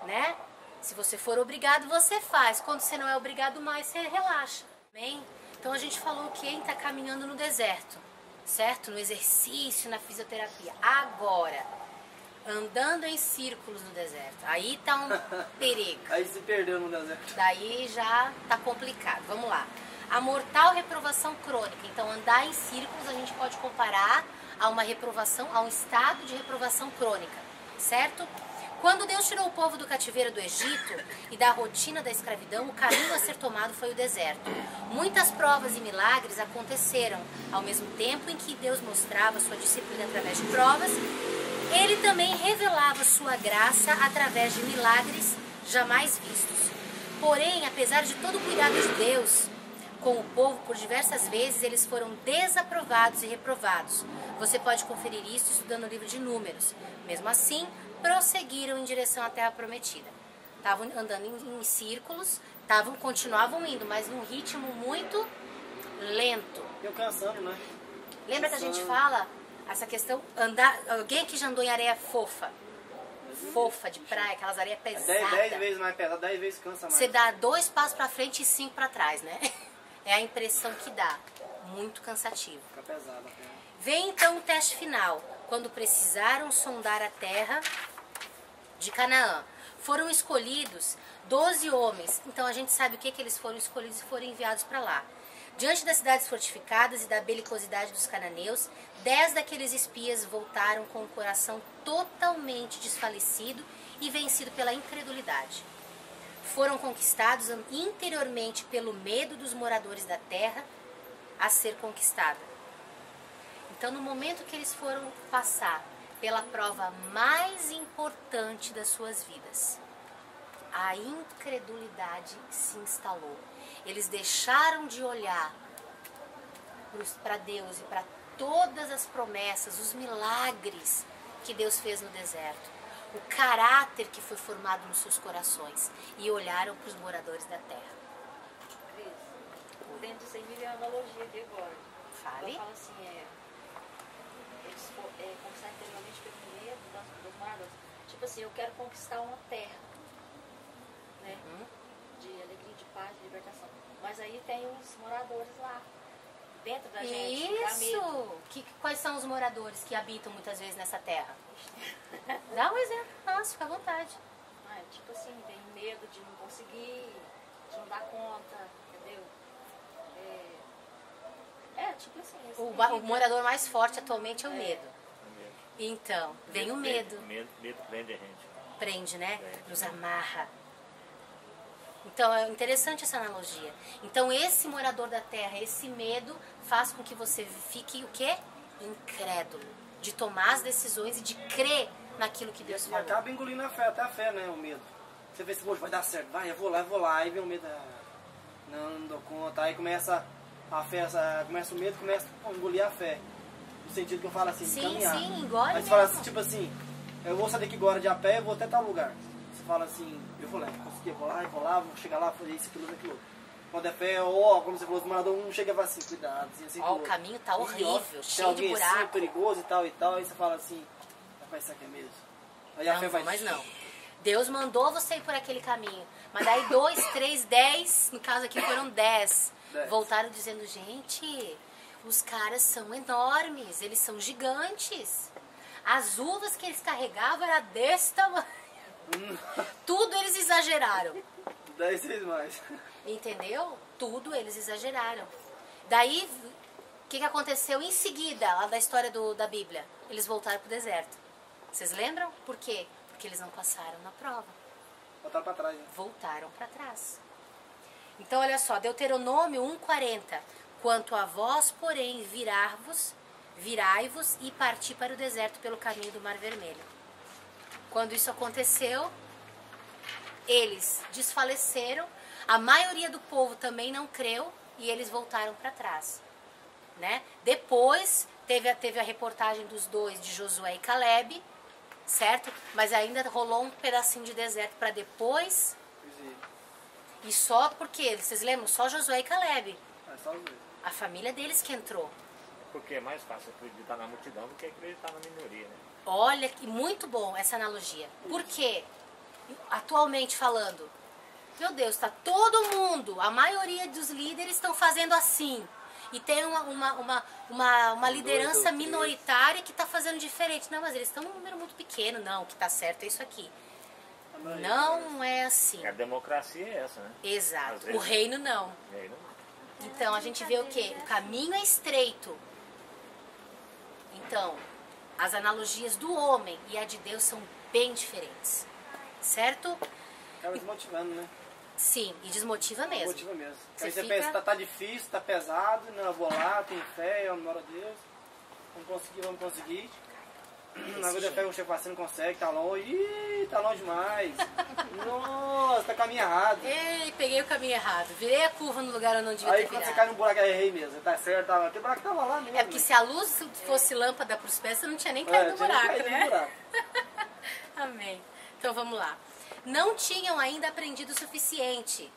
né? Se você for obrigado, você faz. Quando você não é obrigado mais, você relaxa. Amém? Então a gente falou que quem está caminhando no deserto, certo? No exercício, na fisioterapia. Agora, andando em círculos no deserto. Aí tá um perigo. Aí se perdeu no deserto. Daí já tá complicado. Vamos lá. A mortal reprovação crônica. Então, andar em círculos a gente pode comparar a uma reprovação, a um estado de reprovação crônica, certo? Quando Deus tirou o povo do cativeiro do Egito e da rotina da escravidão, o caminho a ser tomado foi o deserto. Muitas provas e milagres aconteceram, ao mesmo tempo em que Deus mostrava sua disciplina através de provas, ele também revelava sua graça através de milagres jamais vistos. Porém, apesar de todo o cuidado de Deus com o povo, por diversas vezes eles foram desaprovados e reprovados. Você pode conferir isso estudando o livro de Números. Mesmo assim, prosseguiram em direção à Terra Prometida. Estavam andando em círculos, continuavam indo, mas num ritmo muito lento. Eu cansando, né? Lembra que a gente fala essa questão, andar, alguém que já andou em areia fofa, de praia, aquelas areias pesadas. 10 vezes mais pesado, 10 vezes cansa mais. Você dá 2 passos pra frente e 5 pra trás, né? É a impressão que dá. Muito cansativo. Fica pesado. Né? Vem então o teste final, quando precisaram sondar a terra de Canaã. Foram escolhidos 12 homens. Então a gente sabe o que eles foram escolhidos e foram enviados para lá. Diante das cidades fortificadas e da belicosidade dos cananeus, 10 daqueles espias voltaram com o coração totalmente desfalecido e vencido pela incredulidade. Foram conquistados interiormente pelo medo dos moradores da terra a ser conquistada. Então, no momento que eles foram passar pela prova mais importante das suas vidas, a incredulidade se instalou. Eles deixaram de olhar para Deus e para todas as promessas, os milagres que Deus fez no deserto, o caráter que foi formado nos seus corações, e olharam para os moradores da terra. Cris, dentro disso aí me veio uma analogia aqui agora. Fale. Ela fala assim, eles conquistar interiormente pelo medo dos moradores. Tipo assim, eu quero conquistar uma terra, né? De alegria, de paz, de libertação. Mas aí tem os moradores lá, dentro da gente. Isso! Quais são os moradores que habitam muitas vezes nessa terra? Dá um exemplo. Nossa, fica à vontade. Tipo assim, tem medo de não conseguir, de não dar conta, entendeu? Tipo assim. O morador mais forte atualmente é o medo. Então, vem o medo. Medo prende a gente. Prende, né? Nos amarra. Então, é interessante essa analogia. Então, esse morador da terra, esse medo, faz com que você fique o quê? Incrédulo. De tomar as decisões e de crer naquilo que Deus E falou. acaba engolindo a fé, até a fé, né? O medo. Você vê se vai dar certo, vai, eu vou lá. Aí vem o medo, não dou conta. Aí começa a fé, começa o medo, começa a engolir a fé. No sentido que eu falo assim, de caminhar. Sim, engole Aí mesmo. você fala assim, tipo assim, eu vou sair daqui agora de a pé, eu vou até tal lugar. Você fala assim, eu vou lá, consegui, eu vou lá, vou chegar lá, fazer isso, aquilo. Quando é fé, como você falou, o morador não chega e fala assim, cuidado, assim, O caminho tá horrível, tem cheio alguém de buraco. assim, perigoso e tal, aí você fala assim, rapaz, isso aqui é mesmo. Aí a fé vai... Mas não. Deus mandou você ir por aquele caminho. Mas daí 2, 3, 10, no caso aqui foram 10. Voltaram dizendo, gente, os caras são enormes, eles são gigantes. As uvas que eles carregavam eram desse tamanho. Tudo eles exageraram. 10 vezes mais. Entendeu? Tudo eles exageraram. Daí, o que aconteceu em seguida, lá da história da Bíblia? Eles voltaram pro deserto. Vocês lembram? Por quê? Porque eles não passaram na prova. Voltaram pra trás, né? Voltaram para trás. Então, olha só, Deuteronômio 1,40. Quanto a vós, porém, virai-vos e parti para o deserto pelo caminho do Mar Vermelho. Quando isso aconteceu, eles desfaleceram, a maioria do povo também não creu e eles voltaram para trás. Né? Depois, teve a reportagem dos 2, de Josué e Caleb, certo? Mas ainda rolou um pedacinho de deserto para depois. E só porque, vocês lembram? Só Josué e Caleb. Só os dois. A família deles que entrou. porque é mais fácil acreditar na multidão do que acreditar na minoria, né? Olha, que muito bom essa analogia. Por quê? Atualmente falando, meu Deus, está todo mundo, a maioria dos líderes estão fazendo assim. E tem uma liderança minoritária que está fazendo diferente. Não, mas eles estão num número muito pequeno. Não, o que está certo é isso aqui. Não é assim. A democracia é essa, né? Exato. Às vezes- O reino não. E aí não- Então a gente vê o quê? O caminho é estreito. Então, as analogias do homem e a de Deus são bem diferentes. Certo? Acaba desmotivando, né? Sim, e desmotiva mesmo. Motiva mesmo. Você Aí você fica- pensa, tá difícil, tá pesado, não, eu vou lá, tenho fé, eu amo a Deus. Vamos conseguir. Na vida fé, o chefe assim não consegue, tá longe. Ih, tá longe demais. Nossa, tá caminho errado. Ei, peguei o caminho errado. Virei a curva no lugar onde não devia Aí ter quando você virado. cai num buraco, aí errei mesmo. Tá certo, tá, aquele buraco tava lá mesmo. É porque se a luz fosse lâmpada para os pés, você não tinha nem caído no tinha buraco, caído no né? buraco. Amém. Então vamos lá. Não tinham ainda aprendido o suficiente.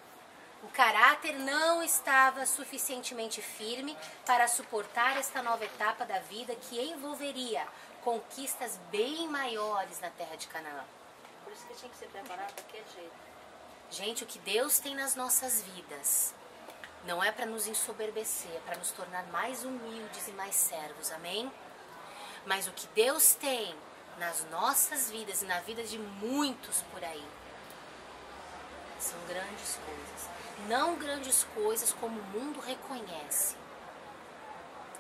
O caráter não estava suficientemente firme para suportar esta nova etapa da vida que envolveria conquistas bem maiores na terra de Canaã. Por isso que tinha que ser preparado daquele jeito. Gente, o que Deus tem nas nossas vidas não é para nos ensoberbecer, é para nos tornar mais humildes e mais servos, amém? Mas o que Deus tem nas nossas vidas e na vida de muitos por aí são grandes coisas. Não grandes coisas como o mundo reconhece,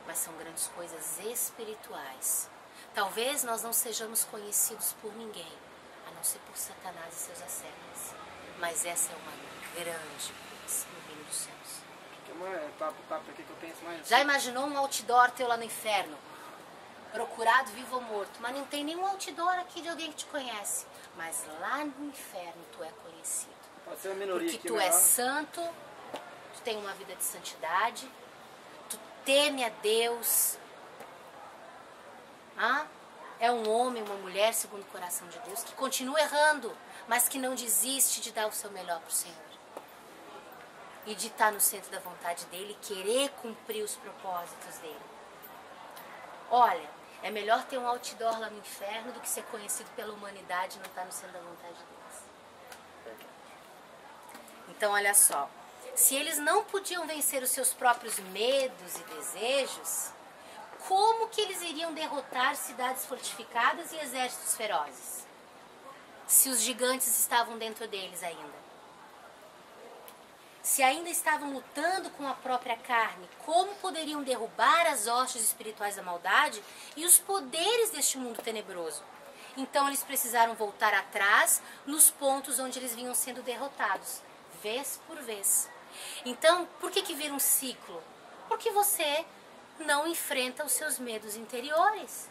mas são grandes coisas espirituais. Talvez nós não sejamos conhecidos por ninguém, a não ser por Satanás e seus assédios. Mas essa é uma grande coisa no reino dos céus. Que é papo aqui que eu penso mais. Já imaginou um outdoor teu lá no inferno? Procurado vivo ou morto. Mas não tem nenhum outdoor aqui de alguém que te conhece. Mas lá no inferno tu é conhecido. Pode ser uma minoria Porque aqui, tu mas é lá- santo, tu tem uma vida de santidade, tu teme a Deus. É um homem, uma mulher segundo o coração de Deus, que continua errando, mas que não desiste de dar o seu melhor para o Senhor. E de estar no centro da vontade dEle e querer cumprir os propósitos dEle. Olha, é melhor ter um outdoor lá no inferno do que ser conhecido pela humanidade e não estar no centro da vontade de Deus. Então, olha só. Se eles não podiam vencer os seus próprios medos e desejos, como que eles iriam derrotar cidades fortificadas e exércitos ferozes? Se os gigantes estavam dentro deles ainda. Se ainda estavam lutando com a própria carne, como poderiam derrubar as hostes espirituais da maldade e os poderes deste mundo tenebroso? Então eles precisaram voltar atrás nos pontos onde eles vinham sendo derrotados, vez por vez. Então, por que vira um ciclo? Porque você não enfrenta os seus medos interiores.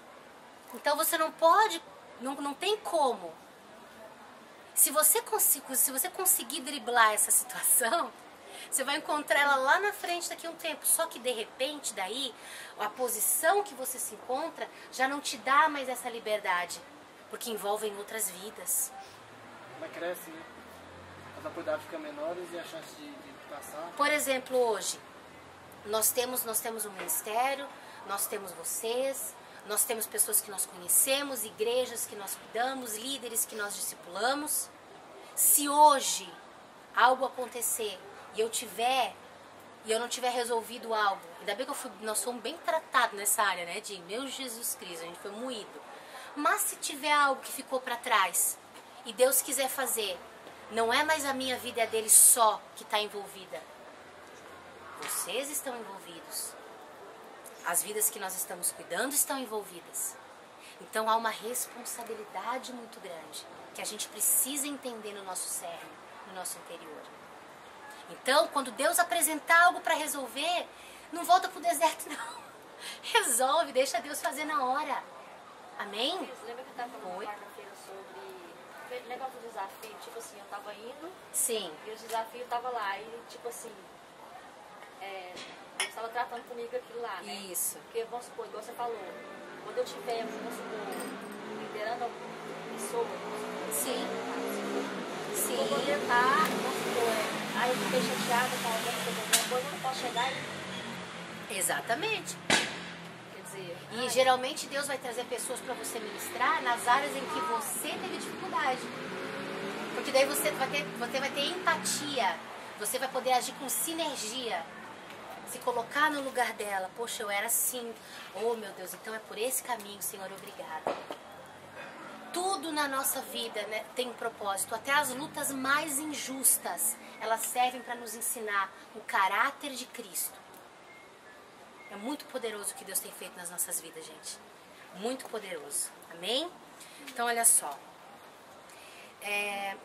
Então você não pode, não tem como. Se você conseguir driblar essa situação, você vai encontrar ela lá na frente daqui a um tempo. Só que de repente daí, a posição que você se encontra já não te dá mais essa liberdade. Porque envolvem outras vidas. Vai cresce, né? As oportunidades ficam menores e a chance de passar. Por exemplo, hoje, nós temos um ministério, nós temos vocês, nós temos pessoas que nós conhecemos, igrejas que nós cuidamos, líderes que nós discipulamos. Se hoje algo acontecer e eu não tiver resolvido algo, ainda bem que nós fomos bem tratados nessa área, né, de meu Jesus Cristo, a gente foi moído. Mas se tiver algo que ficou para trás e Deus quiser fazer, não é mais a minha vida, é a dele só que está envolvida. Vocês estão envolvidos. As vidas que nós estamos cuidando estão envolvidas. Então há uma responsabilidade muito grande que a gente precisa entender no nosso cerne, no nosso interior. Então, quando Deus apresentar algo para resolver, não volta pro deserto não. Resolve, deixa Deus fazer na hora. Amém? Você lembra que eu estava falando quarta-feira sobre o negócio do desafio? Tipo assim, eu estava indo Sim. e o desafio estava lá. E tipo assim, Deus estava tratando comigo aquilo lá, né? Isso. Porque, vamos supor, igual você falou, quando eu estiver, vamos supor, liderando alguma pessoa, Sim. se eu vou tentar, vamos supor, aí eu fiquei chateada com alguém, alguma coisa, eu não posso chegar e... Exatamente. fazer. E geralmente Deus vai trazer pessoas para você ministrar nas áreas em que você teve dificuldade. Porque daí você vai ter empatia, você vai poder agir com sinergia. Se colocar no lugar dela. Poxa, eu era assim. Oh, meu Deus, então é por esse caminho, Senhor, obrigada. Tudo na nossa vida, né, tem um propósito. Até as lutas mais injustas, elas servem para nos ensinar o caráter de Cristo. É muito poderoso o que Deus tem feito nas nossas vidas, gente. Muito poderoso. Amém? Então, olha só.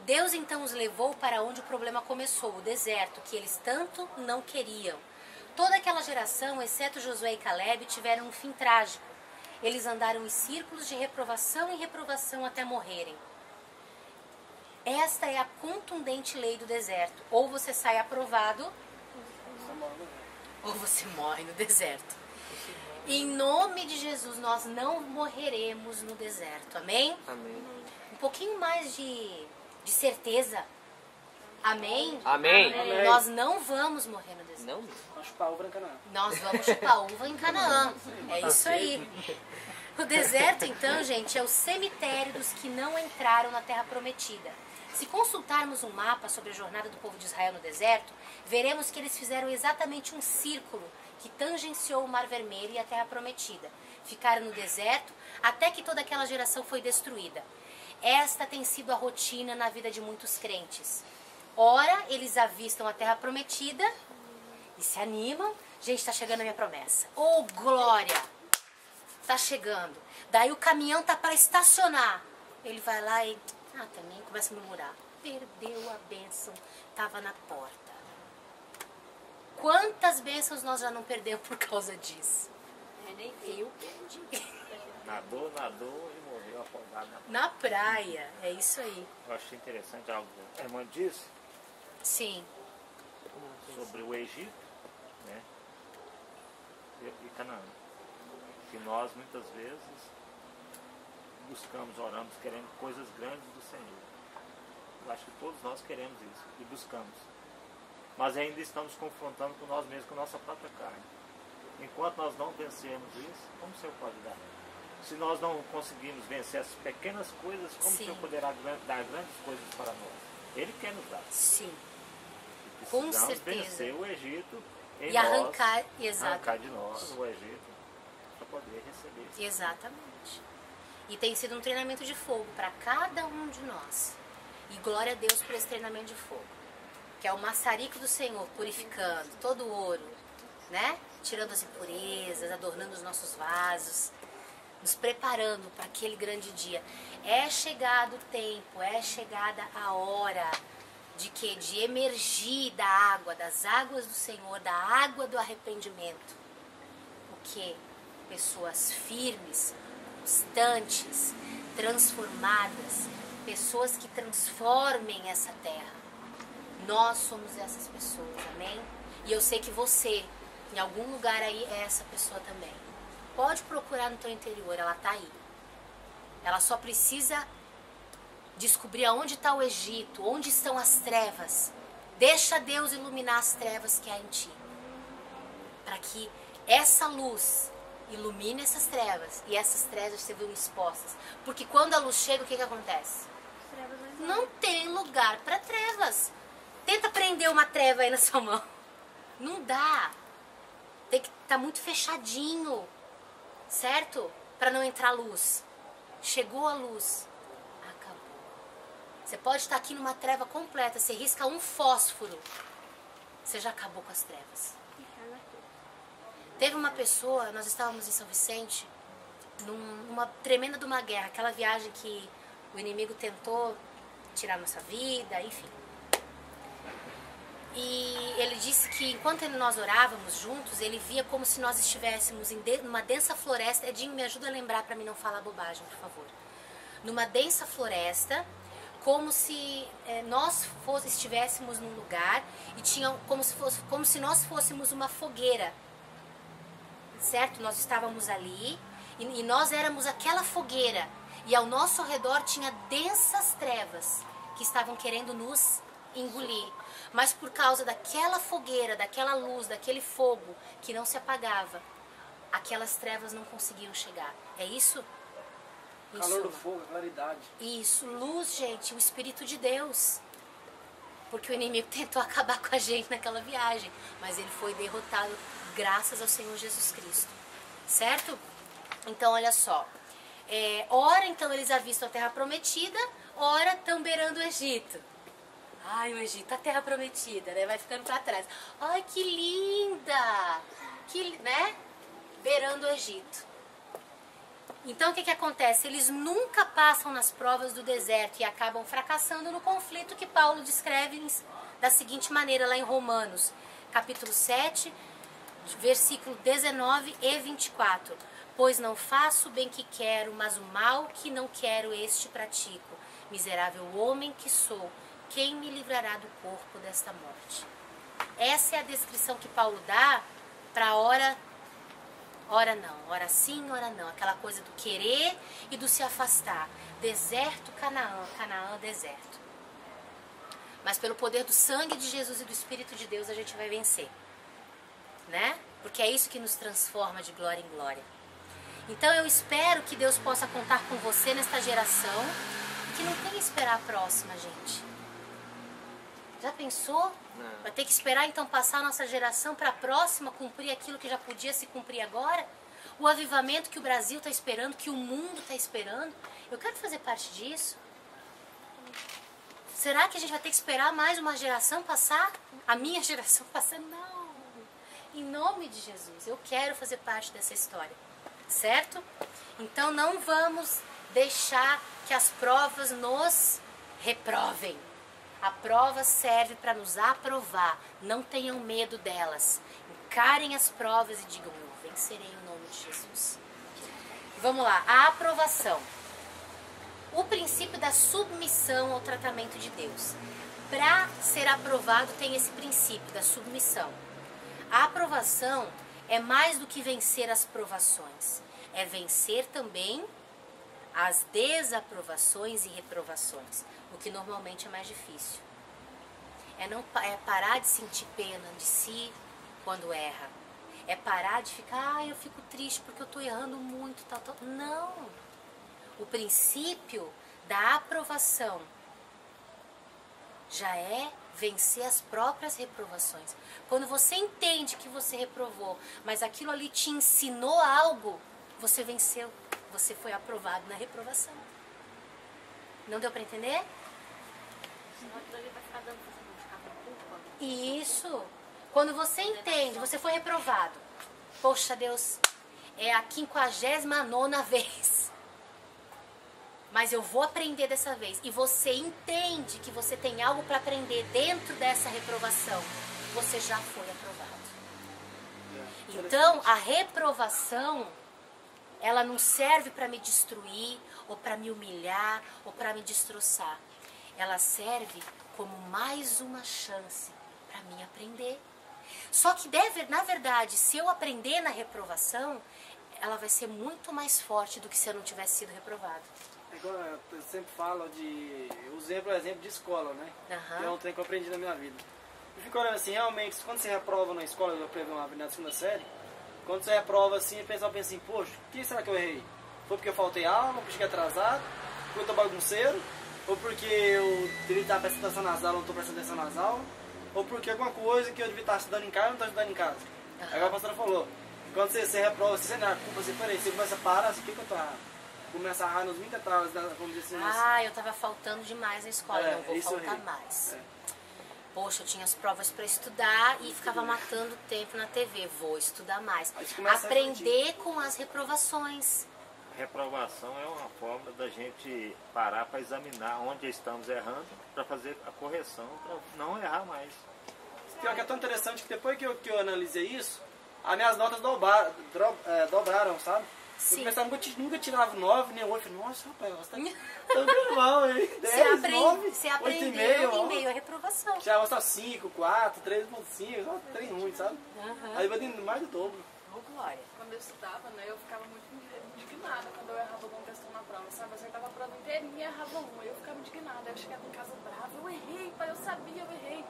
Deus então os levou para onde o problema começou, o deserto, que eles tanto não queriam. Toda aquela geração, exceto Josué e Caleb, tiveram um fim trágico. Eles andaram em círculos de reprovação em reprovação até morrerem. Esta é a contundente lei do deserto. Ou você sai aprovado, ou você morre no deserto. Em nome de Jesus, nós não morreremos no deserto. Amém? Amém. Um pouquinho mais de certeza. Amém? Amém. Amém. Nós não vamos morrer no deserto. Não? Vamos chupar uva em Canaã. Nós vamos chupar uva em Canaã. É isso aí. O deserto, então, gente, é o cemitério dos que não entraram na Terra Prometida. Se consultarmos um mapa sobre a jornada do povo de Israel no deserto, veremos que eles fizeram exatamente um círculo que tangenciou o Mar Vermelho e a Terra Prometida. Ficaram no deserto até que toda aquela geração foi destruída. Esta tem sido a rotina na vida de muitos crentes. Ora, eles avistam a Terra Prometida e se animam. Gente, está chegando a minha promessa. Oh, glória! Está chegando. Daí o caminhão tá para estacionar. Ele vai lá e também começa a murmurar. Perdeu a bênção. Tava na porta. Quantas bênçãos nós já não perdemos por causa disso? Nem Eu perdi. Nadou e morreu afogado Na praia. É isso aí. Eu achei interessante algo que a irmã disse Sim. sobre o Egito, né? E Canaã. Que nós muitas vezes buscamos, oramos, querendo coisas grandes do Senhor. Eu acho que todos nós queremos isso e buscamos. Mas ainda estamos confrontando com nós mesmos, com nossa própria carne. Enquanto nós não vencermos isso, como o Senhor pode dar? Se nós não conseguimos vencer essas pequenas coisas, como Sim. o Senhor poderá dar grandes coisas para nós? Ele quer nos dar. Sim. E Com precisamos certeza. vencer o Egito em E nós, arrancar, exato. arrancar de nós o Egito para poder receber isso. Exatamente. E tem sido um treinamento de fogo para cada um de nós. E glória a Deus por esse treinamento de fogo. Que é o maçarico do Senhor, purificando todo o ouro, né? Tirando as impurezas, adornando os nossos vasos, nos preparando para aquele grande dia. É chegado o tempo, é chegada a hora de quê? De emergir da água, das águas do Senhor, da água do arrependimento. O quê? Pessoas firmes, constantes, transformadas, pessoas que transformem essa terra. Nós somos essas pessoas, amém? E eu sei que você, em algum lugar aí, é essa pessoa também. Pode procurar no teu interior, ela está aí. Ela só precisa descobrir aonde está o Egito, onde estão as trevas. Deixa Deus iluminar as trevas que há em ti. Para que essa luz ilumine essas trevas e essas trevas sejam expostas. Porque quando a luz chega, o que acontece? Não tem lugar para trevas. Tenta prender uma treva aí na sua mão. Não dá. Tem que estar muito fechadinho, certo? Para não entrar luz. Chegou a luz, acabou. Você pode estar aqui numa treva completa, você risca um fósforo, você já acabou com as trevas. Teve uma pessoa, nós estávamos em São Vicente, numa tremenda de uma guerra, aquela viagem que o inimigo tentou tirar nossa vida, enfim. E ele disse que enquanto nós orávamos juntos, ele via como se nós estivéssemos numa densa floresta. Edinho, me ajuda a lembrar para mim não falar bobagem, por favor. Numa densa floresta, como se nós estivéssemos num lugar e tinha como se nós fôssemos uma fogueira. Certo? Nós estávamos ali e nós éramos aquela fogueira. E ao nosso redor tinha densas trevas que estavam querendo nos engolir. Mas por causa daquela fogueira, daquela luz, daquele fogo que não se apagava, aquelas trevas não conseguiam chegar. É isso? Em Calor do suma. fogo, claridade. Isso, luz, gente, o Espírito de Deus. Porque o inimigo tentou acabar com a gente naquela viagem, mas ele foi derrotado graças ao Senhor Jesus Cristo. Certo? Então, olha só. Ora, então, eles avistam a terra prometida, ora, estão beirando o Egito. Ai, o Egito, a terra prometida, né? Vai ficando para trás. Ai, que linda! Né? Beirando o Egito. Então, o que acontece? Eles nunca passam nas provas do deserto e acabam fracassando no conflito que Paulo descreve da seguinte maneira, lá em Romanos, capítulo 7, versículo 19 e 24. Pois não faço o bem que quero, mas o mal que não quero, este pratico. Miserável homem que sou, quem me livrará do corpo desta morte? Essa é a descrição que Paulo dá para a hora não, ora sim, ora não. Aquela coisa do querer e do se afastar. Deserto, Canaã, Canaã, deserto. Mas pelo poder do sangue de Jesus e do Espírito de Deus a gente vai vencer. Né? Porque é isso que nos transforma de glória em glória. Então eu espero que Deus possa contar com você nesta geração e que não tenha que esperar a próxima, gente. Já pensou? Não. Vai ter que esperar então passar a nossa geração para a próxima cumprir aquilo que já podia se cumprir agora? O avivamento que o Brasil está esperando, que o mundo está esperando. Eu quero fazer parte disso. Será que a gente vai ter que esperar mais uma geração passar? A minha geração passar? Não. Em nome de Jesus, eu quero fazer parte dessa história. Certo? Então não vamos deixar que as provas nos reprovem. A prova serve para nos aprovar. Não tenham medo delas. Encarem as provas e digam, eu vencerei em nome de Jesus. Vamos lá, a aprovação. O princípio da submissão ao tratamento de Deus. Para ser aprovado tem esse princípio da submissão. A aprovação é mais do que vencer as provações. É vencer também as desaprovações e reprovações, o que normalmente é mais difícil. É parar de sentir pena de si quando erra. É parar de ficar, eu fico triste porque eu estou errando muito, tal. Não. O princípio da aprovação já é vencer as próprias reprovações. Quando você entende que você reprovou, mas aquilo ali te ensinou algo, você venceu. Você foi aprovado na reprovação. Não deu para entender? Senão aquilo ali vai ficar dando ficar com culpa. Isso. Quando você entende, você foi reprovado. Poxa, Deus, é a 59ª vez. Mas eu vou aprender dessa vez. E você entende que você tem algo para aprender dentro dessa reprovação. Você já foi aprovado. Então, a reprovação, ela não serve para me destruir, ou para me humilhar, ou para me destroçar. Ela serve como mais uma chance para mim aprender. Só que, na verdade, se eu aprender na reprovação, ela vai ser muito mais forte do que se eu não tivesse sido reprovado. Agora, eu sempre falo eu usei por exemplo de escola, né? Que é um trem que eu aprendi na minha vida. Eu fico olhando assim, realmente, quando você reprova na escola, eu aprendi uma na segunda série, quando você reprova assim, o pessoal pensa assim, poxa, o que será que eu errei? Foi porque eu faltei aula, porque eu cheguei atrasado, porque eu tô bagunceiro, ou porque eu devia estar prestando atenção nas aulas, não estou prestando atenção nas aulas, ou porque alguma coisa que eu devia estar estudando em casa, não estou estudando em casa. Agora a pastora falou, quando você reprova, você não é culpa, você peraí, você começa a parar, assim, o que eu tô errado? Começa a errar nos 20 atrás, vamos dizer assim. Eu estava faltando demais na escola, não vou faltar mais. Poxa, eu tinha as provas para estudar e ficava matando tempo na TV. Vou estudar mais. Aprender com as reprovações. Reprovação é uma forma da gente parar para examinar onde estamos errando, para fazer a correção, para não errar mais. Pior que é tão interessante que depois que eu analisei isso, as minhas notas dobraram, sabe? Sim. Eu pensava que eu nunca tirava 9, nem 8. Nossa, rapaz, você tá dando mal, hein? 10, 9, você aprendeu em meio à reprovação. Já gosta 5, 4, 3.5, só trem ruim, sabe? Aí vai dando mais do dobro. Glória. Quando eu estudava, né, eu ficava muito indignada quando eu errava alguma questão na prova, sabe? Eu acertava a prova inteirinha e errava uma. Eu ficava indignada. Aí eu chegava em casa brava, eu errei, pai, eu sabia, eu errei.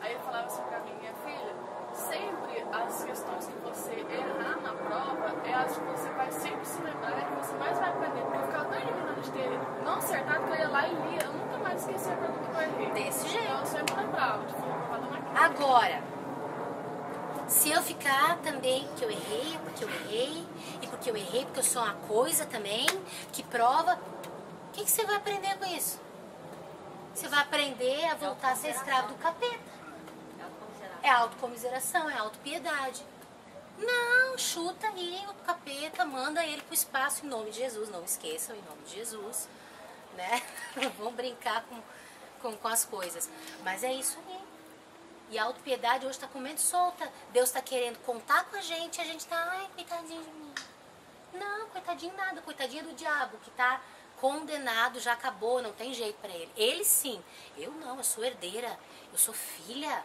Aí ele falava assim pra mim, minha filha, sempre as questões que você errar na prova é as que você vai sempre se lembrar, é que você mais vai aprender. Porque eu ficava tão indignada de ter não acertado que eu ia lá e lia. Eu nunca mais esqueci a pergunta que eu errei. Desse jeito. Então eu sempre lembrava, tipo, preocupada naquilo. Agora, se eu ficar também que eu errei, porque eu errei, e porque eu errei, porque eu sou uma coisa também, que prova, o que você vai aprender com isso? Você vai aprender a voltar a ser escravo do capeta. É autocomiseração, é autopiedade. Não, chuta aí o capeta, manda ele pro espaço em nome de Jesus. Não esqueçam, em nome de Jesus. Né? Não vão brincar com as coisas. Mas é isso aí. E a autopiedade hoje está comendo solta. Deus está querendo contar com a gente está, ai, coitadinho de mim. Não, coitadinho nada, coitadinho do diabo, que está condenado, já acabou, não tem jeito para ele. Ele sim. Eu não, eu sou herdeira, eu sou filha.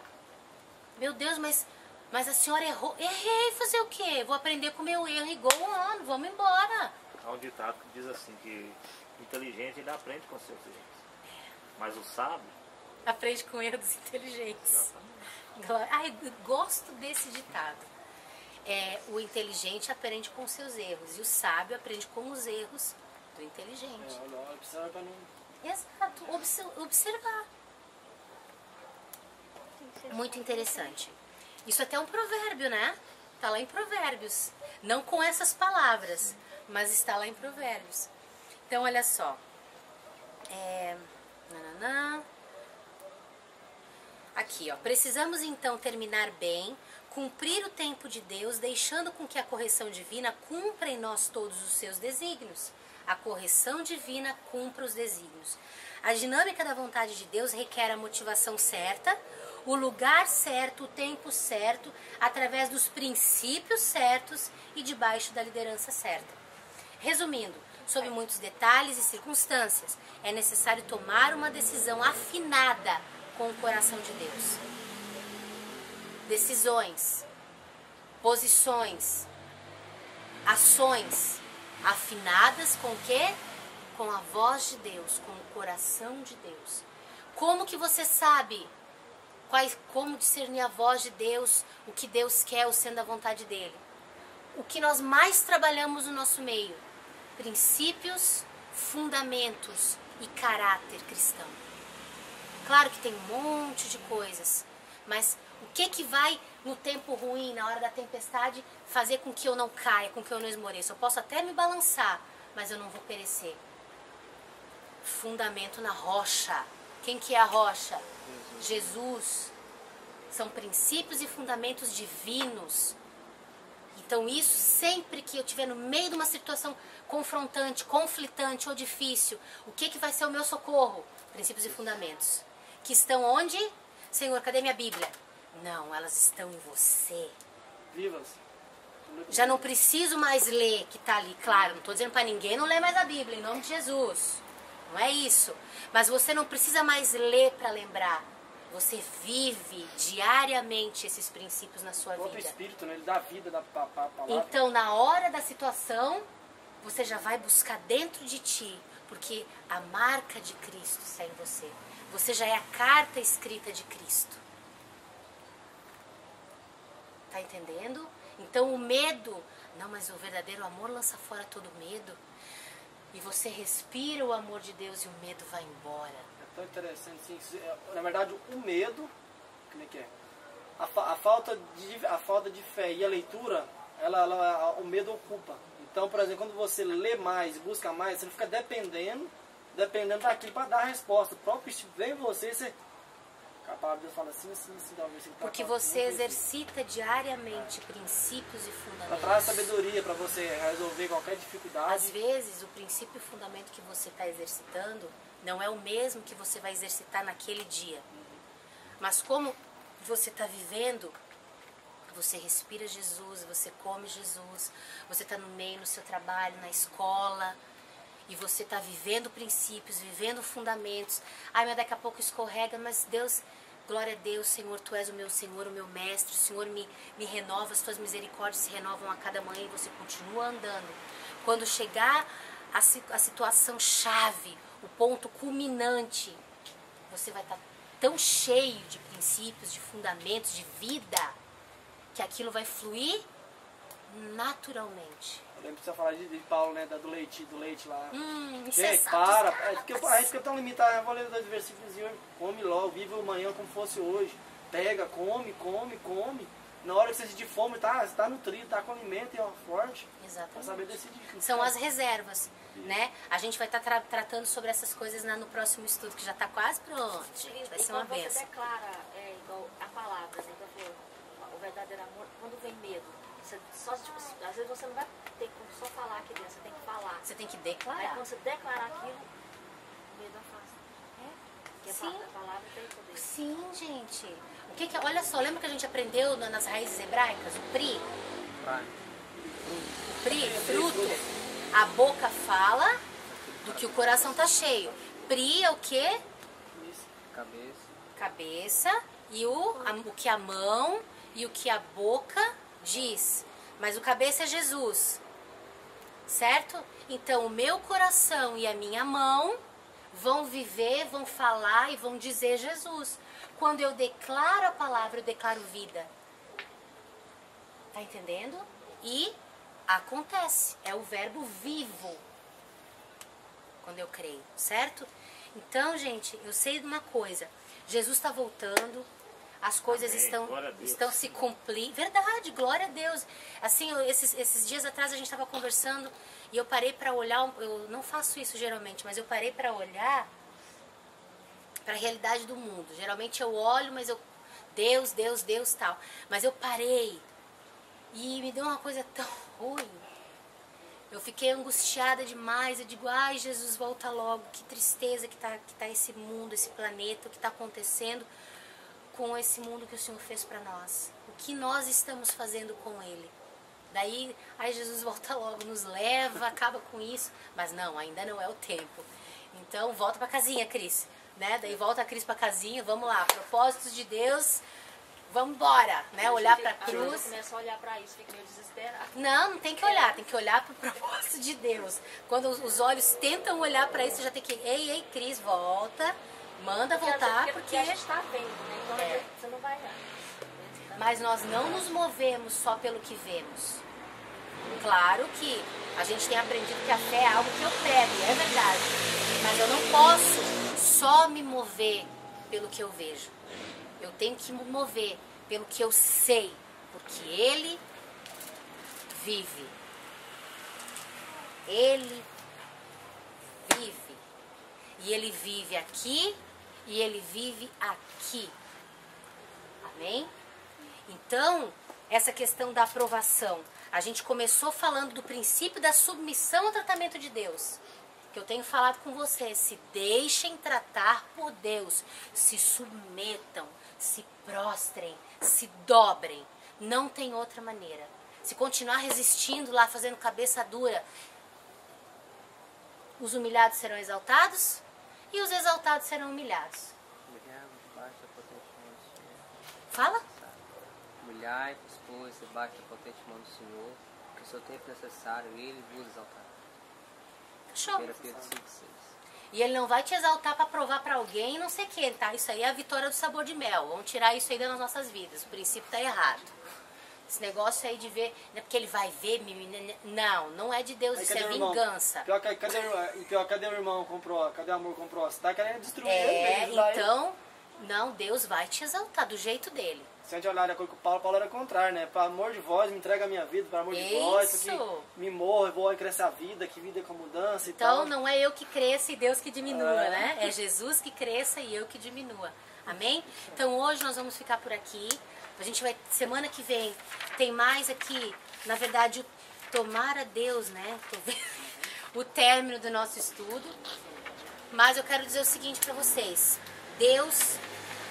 Meu Deus, mas a senhora errou. Errei, fazer o quê? Vou aprender com o meu erro e go on, vamos embora. Há um ditado que diz assim, que inteligente ele aprende com seus erros. Mas o sábio... Aprende com erros dos inteligentes. Ai, gosto desse ditado. O inteligente aprende com seus erros e o sábio aprende com os erros do inteligente. Observa pra não... Exato, observar. Muito interessante. Isso até é um provérbio, né? Está lá em Provérbios. Não com essas palavras, mas está lá em Provérbios. Então, olha só. Aqui, ó. Precisamos então terminar bem, cumprir o tempo de Deus, deixando com que a correção divina cumpra em nós todos os seus desígnios. A correção divina cumpra os desígnios. A dinâmica da vontade de Deus requer a motivação certa, o lugar certo, o tempo certo, através dos princípios certos e debaixo da liderança certa. Resumindo, sob muitos detalhes e circunstâncias, é necessário tomar uma decisão afinada com o coração de Deus. Decisões, posições, ações afinadas com o quê? Com a voz de Deus, com o coração de Deus. Como que você sabe como discernir a voz de Deus, o que Deus quer, ou sendo a vontade dele? O que nós mais trabalhamos no nosso meio? Princípios, fundamentos e caráter cristão. Claro que tem um monte de coisas, mas o que vai no tempo ruim, na hora da tempestade, fazer com que eu não caia, com que eu não esmoreça? Eu posso até me balançar, mas eu não vou perecer. Fundamento na rocha. Quem que é a rocha? Jesus. São princípios e fundamentos divinos. Então isso, sempre que eu estiver no meio de uma situação confrontante, conflitante ou difícil, o que vai ser o meu socorro? Princípios e fundamentos. Que estão onde? Senhor, cadê minha Bíblia? Não, elas estão em você. Vivas. Já não preciso mais ler, que está ali. Claro, não estou dizendo para ninguém não ler mais a Bíblia, em nome de Jesus. Não é isso. Mas você não precisa mais ler para lembrar. Você vive diariamente esses princípios na sua vida. O Espírito, né? Ele dá vida, dá palavra. Então, na hora da situação, você já vai buscar dentro de ti, porque a marca de Cristo está em você. Você já é a carta escrita de Cristo. Tá entendendo? Então, o medo... Não, mas o verdadeiro amor lança fora todo medo. E você respira o amor de Deus e o medo vai embora. É tão interessante, assim, na verdade, o medo, como é que é? A falta de fé e a leitura, o medo ocupa. Então, por exemplo, quando você lê mais, busca mais, você não fica dependendo daquilo para dar a resposta. O próprio Espírito vem em você, a palavra de Deus fala assim, talvez. Porque você exercita diariamente princípios e fundamentos. Traz sabedoria para você resolver qualquer dificuldade. Às vezes, o princípio e fundamento que você está exercitando não é o mesmo que você vai exercitar naquele dia. Mas como você está vivendo, você respira Jesus, você come Jesus, você está no meio, no seu trabalho, na escola, e você está vivendo princípios, vivendo fundamentos. Ai, mas daqui a pouco escorrega, mas Deus... Glória a Deus, Senhor, Tu és o meu Senhor, o meu Mestre. O Senhor me renova, as Tuas misericórdias se renovam a cada manhã e você continua andando. Quando chegar a situação chave, o ponto culminante, você vai estar tão cheio de princípios, de fundamentos, de vida, porque aquilo vai fluir naturalmente. Eu lembro que você falar de Paulo, né? Do leite lá. Isso é Gente, exato. para. É porque a gente fica tão limitado. Eu vou ler 2 versículos. Come logo, vive amanhã como fosse hoje. Pega, come. Na hora que você sentir fome, você tá nutrido, tá com alimento e ó, forte. Exatamente. Pra saber decidir. São as reservas, né? A gente vai estar tratando sobre essas coisas no próximo estudo, que já está quase pronto, gente. Vai ser uma quando você benção. declara, igual a palavra, né? O verdadeiro amor, quando vem medo, você só, tipo, às vezes você não vai ter como só falar aqui dentro, você tem que falar. Você tem que Aí declarar. quando você declarar aquilo, o medo afasta. Porque Sim. a palavra tem poder. Sim, gente. O que olha só, lembra que a gente aprendeu nas raízes hebraicas? O pri? Vai. O pri, fruto. A boca fala do que o coração tá cheio. Pri é o quê? Cabeça. Cabeça. E o que a mão e o que a boca diz. Mas o cabeça é Jesus. Certo? Então o meu coração e a minha mão vão viver, vão falar e vão dizer Jesus. Quando eu declaro a palavra, eu declaro vida. Tá entendendo? E acontece. É o verbo vivo. Quando eu creio, certo? Então, gente, eu sei de uma coisa. Jesus está voltando. As coisas estão se cumprindo. Verdade, glória a Deus. Assim, esses dias atrás a gente estava conversando e eu parei para olhar. Eu não faço isso geralmente, mas eu parei para olhar para a realidade do mundo. Geralmente eu olho, mas Deus, tal. Mas eu parei e me deu uma coisa tão ruim. Eu fiquei angustiada demais. Eu digo, ai, Jesus, volta logo. Que tristeza que tá esse mundo, esse planeta, o que está acontecendo com esse mundo que o Senhor fez para nós. O que nós estamos fazendo com ele. Daí, ai, Jesus, volta logo, nos leva, acaba com isso. Mas não, ainda não é o tempo. Então, volta para casinha, Cris. Né? Daí volta a Cris para casinha, vamos lá, propósitos de Deus, vamos embora, né? Olhar para a cruz. Começa a olhar para isso, fica meio desesperado. Não tem que olhar, tem que olhar para o propósito de Deus. Quando os olhos tentam olhar para isso, já tem que, ei, Cris, volta, manda voltar, porque a gente está vendo, né? Então você não vai olhar. Mas nós não nos movemos só pelo que vemos. Claro que a gente tem aprendido que a fé é algo que eu prego, é verdade. Mas eu não posso só me mover pelo que eu vejo. Eu tenho que me mover pelo que eu sei, porque Ele vive. Ele vive. E Ele vive aqui e Ele vive aqui. Amém? Então, essa questão da aprovação. A gente começou falando do princípio da submissão ao tratamento de Deus. Que eu tenho falado com vocês, se deixem tratar por Deus, se submetam, se prostrem, se dobrem, não tem outra maneira. Se continuar resistindo lá, fazendo cabeça dura, os humilhados serão exaltados e os exaltados serão humilhados. Fala? Humilhai, pois, debaixo da potente mão do Senhor, que o seu tempo necessário, Ele vos exaltará. Show. 1 Pedro 5:6. E ele não vai te exaltar para provar para alguém, não sei quem, tá? Isso aí é a vitória do sabor de mel. Vamos tirar isso aí das nossas vidas. O princípio tá errado. Esse negócio aí de ver, não é porque ele vai ver, não é de Deus, Aí, isso cadê é o irmão? vingança. Cadê o irmão comprou? Cadê o amor comprou? Você tá querendo destruir É, ele mesmo. então, não, Deus vai te exaltar do jeito dele. Se a gente olhar a coisa com o Paulo era o contrário, né? Para amor de vós, me entrega a minha vida, para amor de vós, Isso. que me morra, eu vou crescer a vida, que vida com mudança e Então, tal. não é eu que cresça e Deus que diminua, né? É Jesus que cresça e eu que diminua. Amém? Então, hoje nós vamos ficar por aqui. A gente vai, semana que vem, tem mais aqui, na verdade, tomara Deus, né? O término do nosso estudo. Mas eu quero dizer o seguinte para vocês. Deus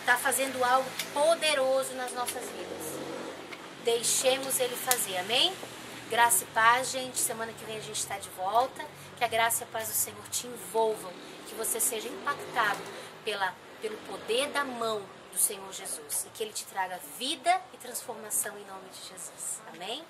está fazendo algo poderoso nas nossas vidas. Deixemos Ele fazer, amém? Graça e paz, gente. Semana que vem a gente está de volta. Que a graça e a paz do Senhor te envolvam. Que você seja impactado pelo poder da mão do Senhor Jesus. E que Ele te traga vida e transformação em nome de Jesus. Amém?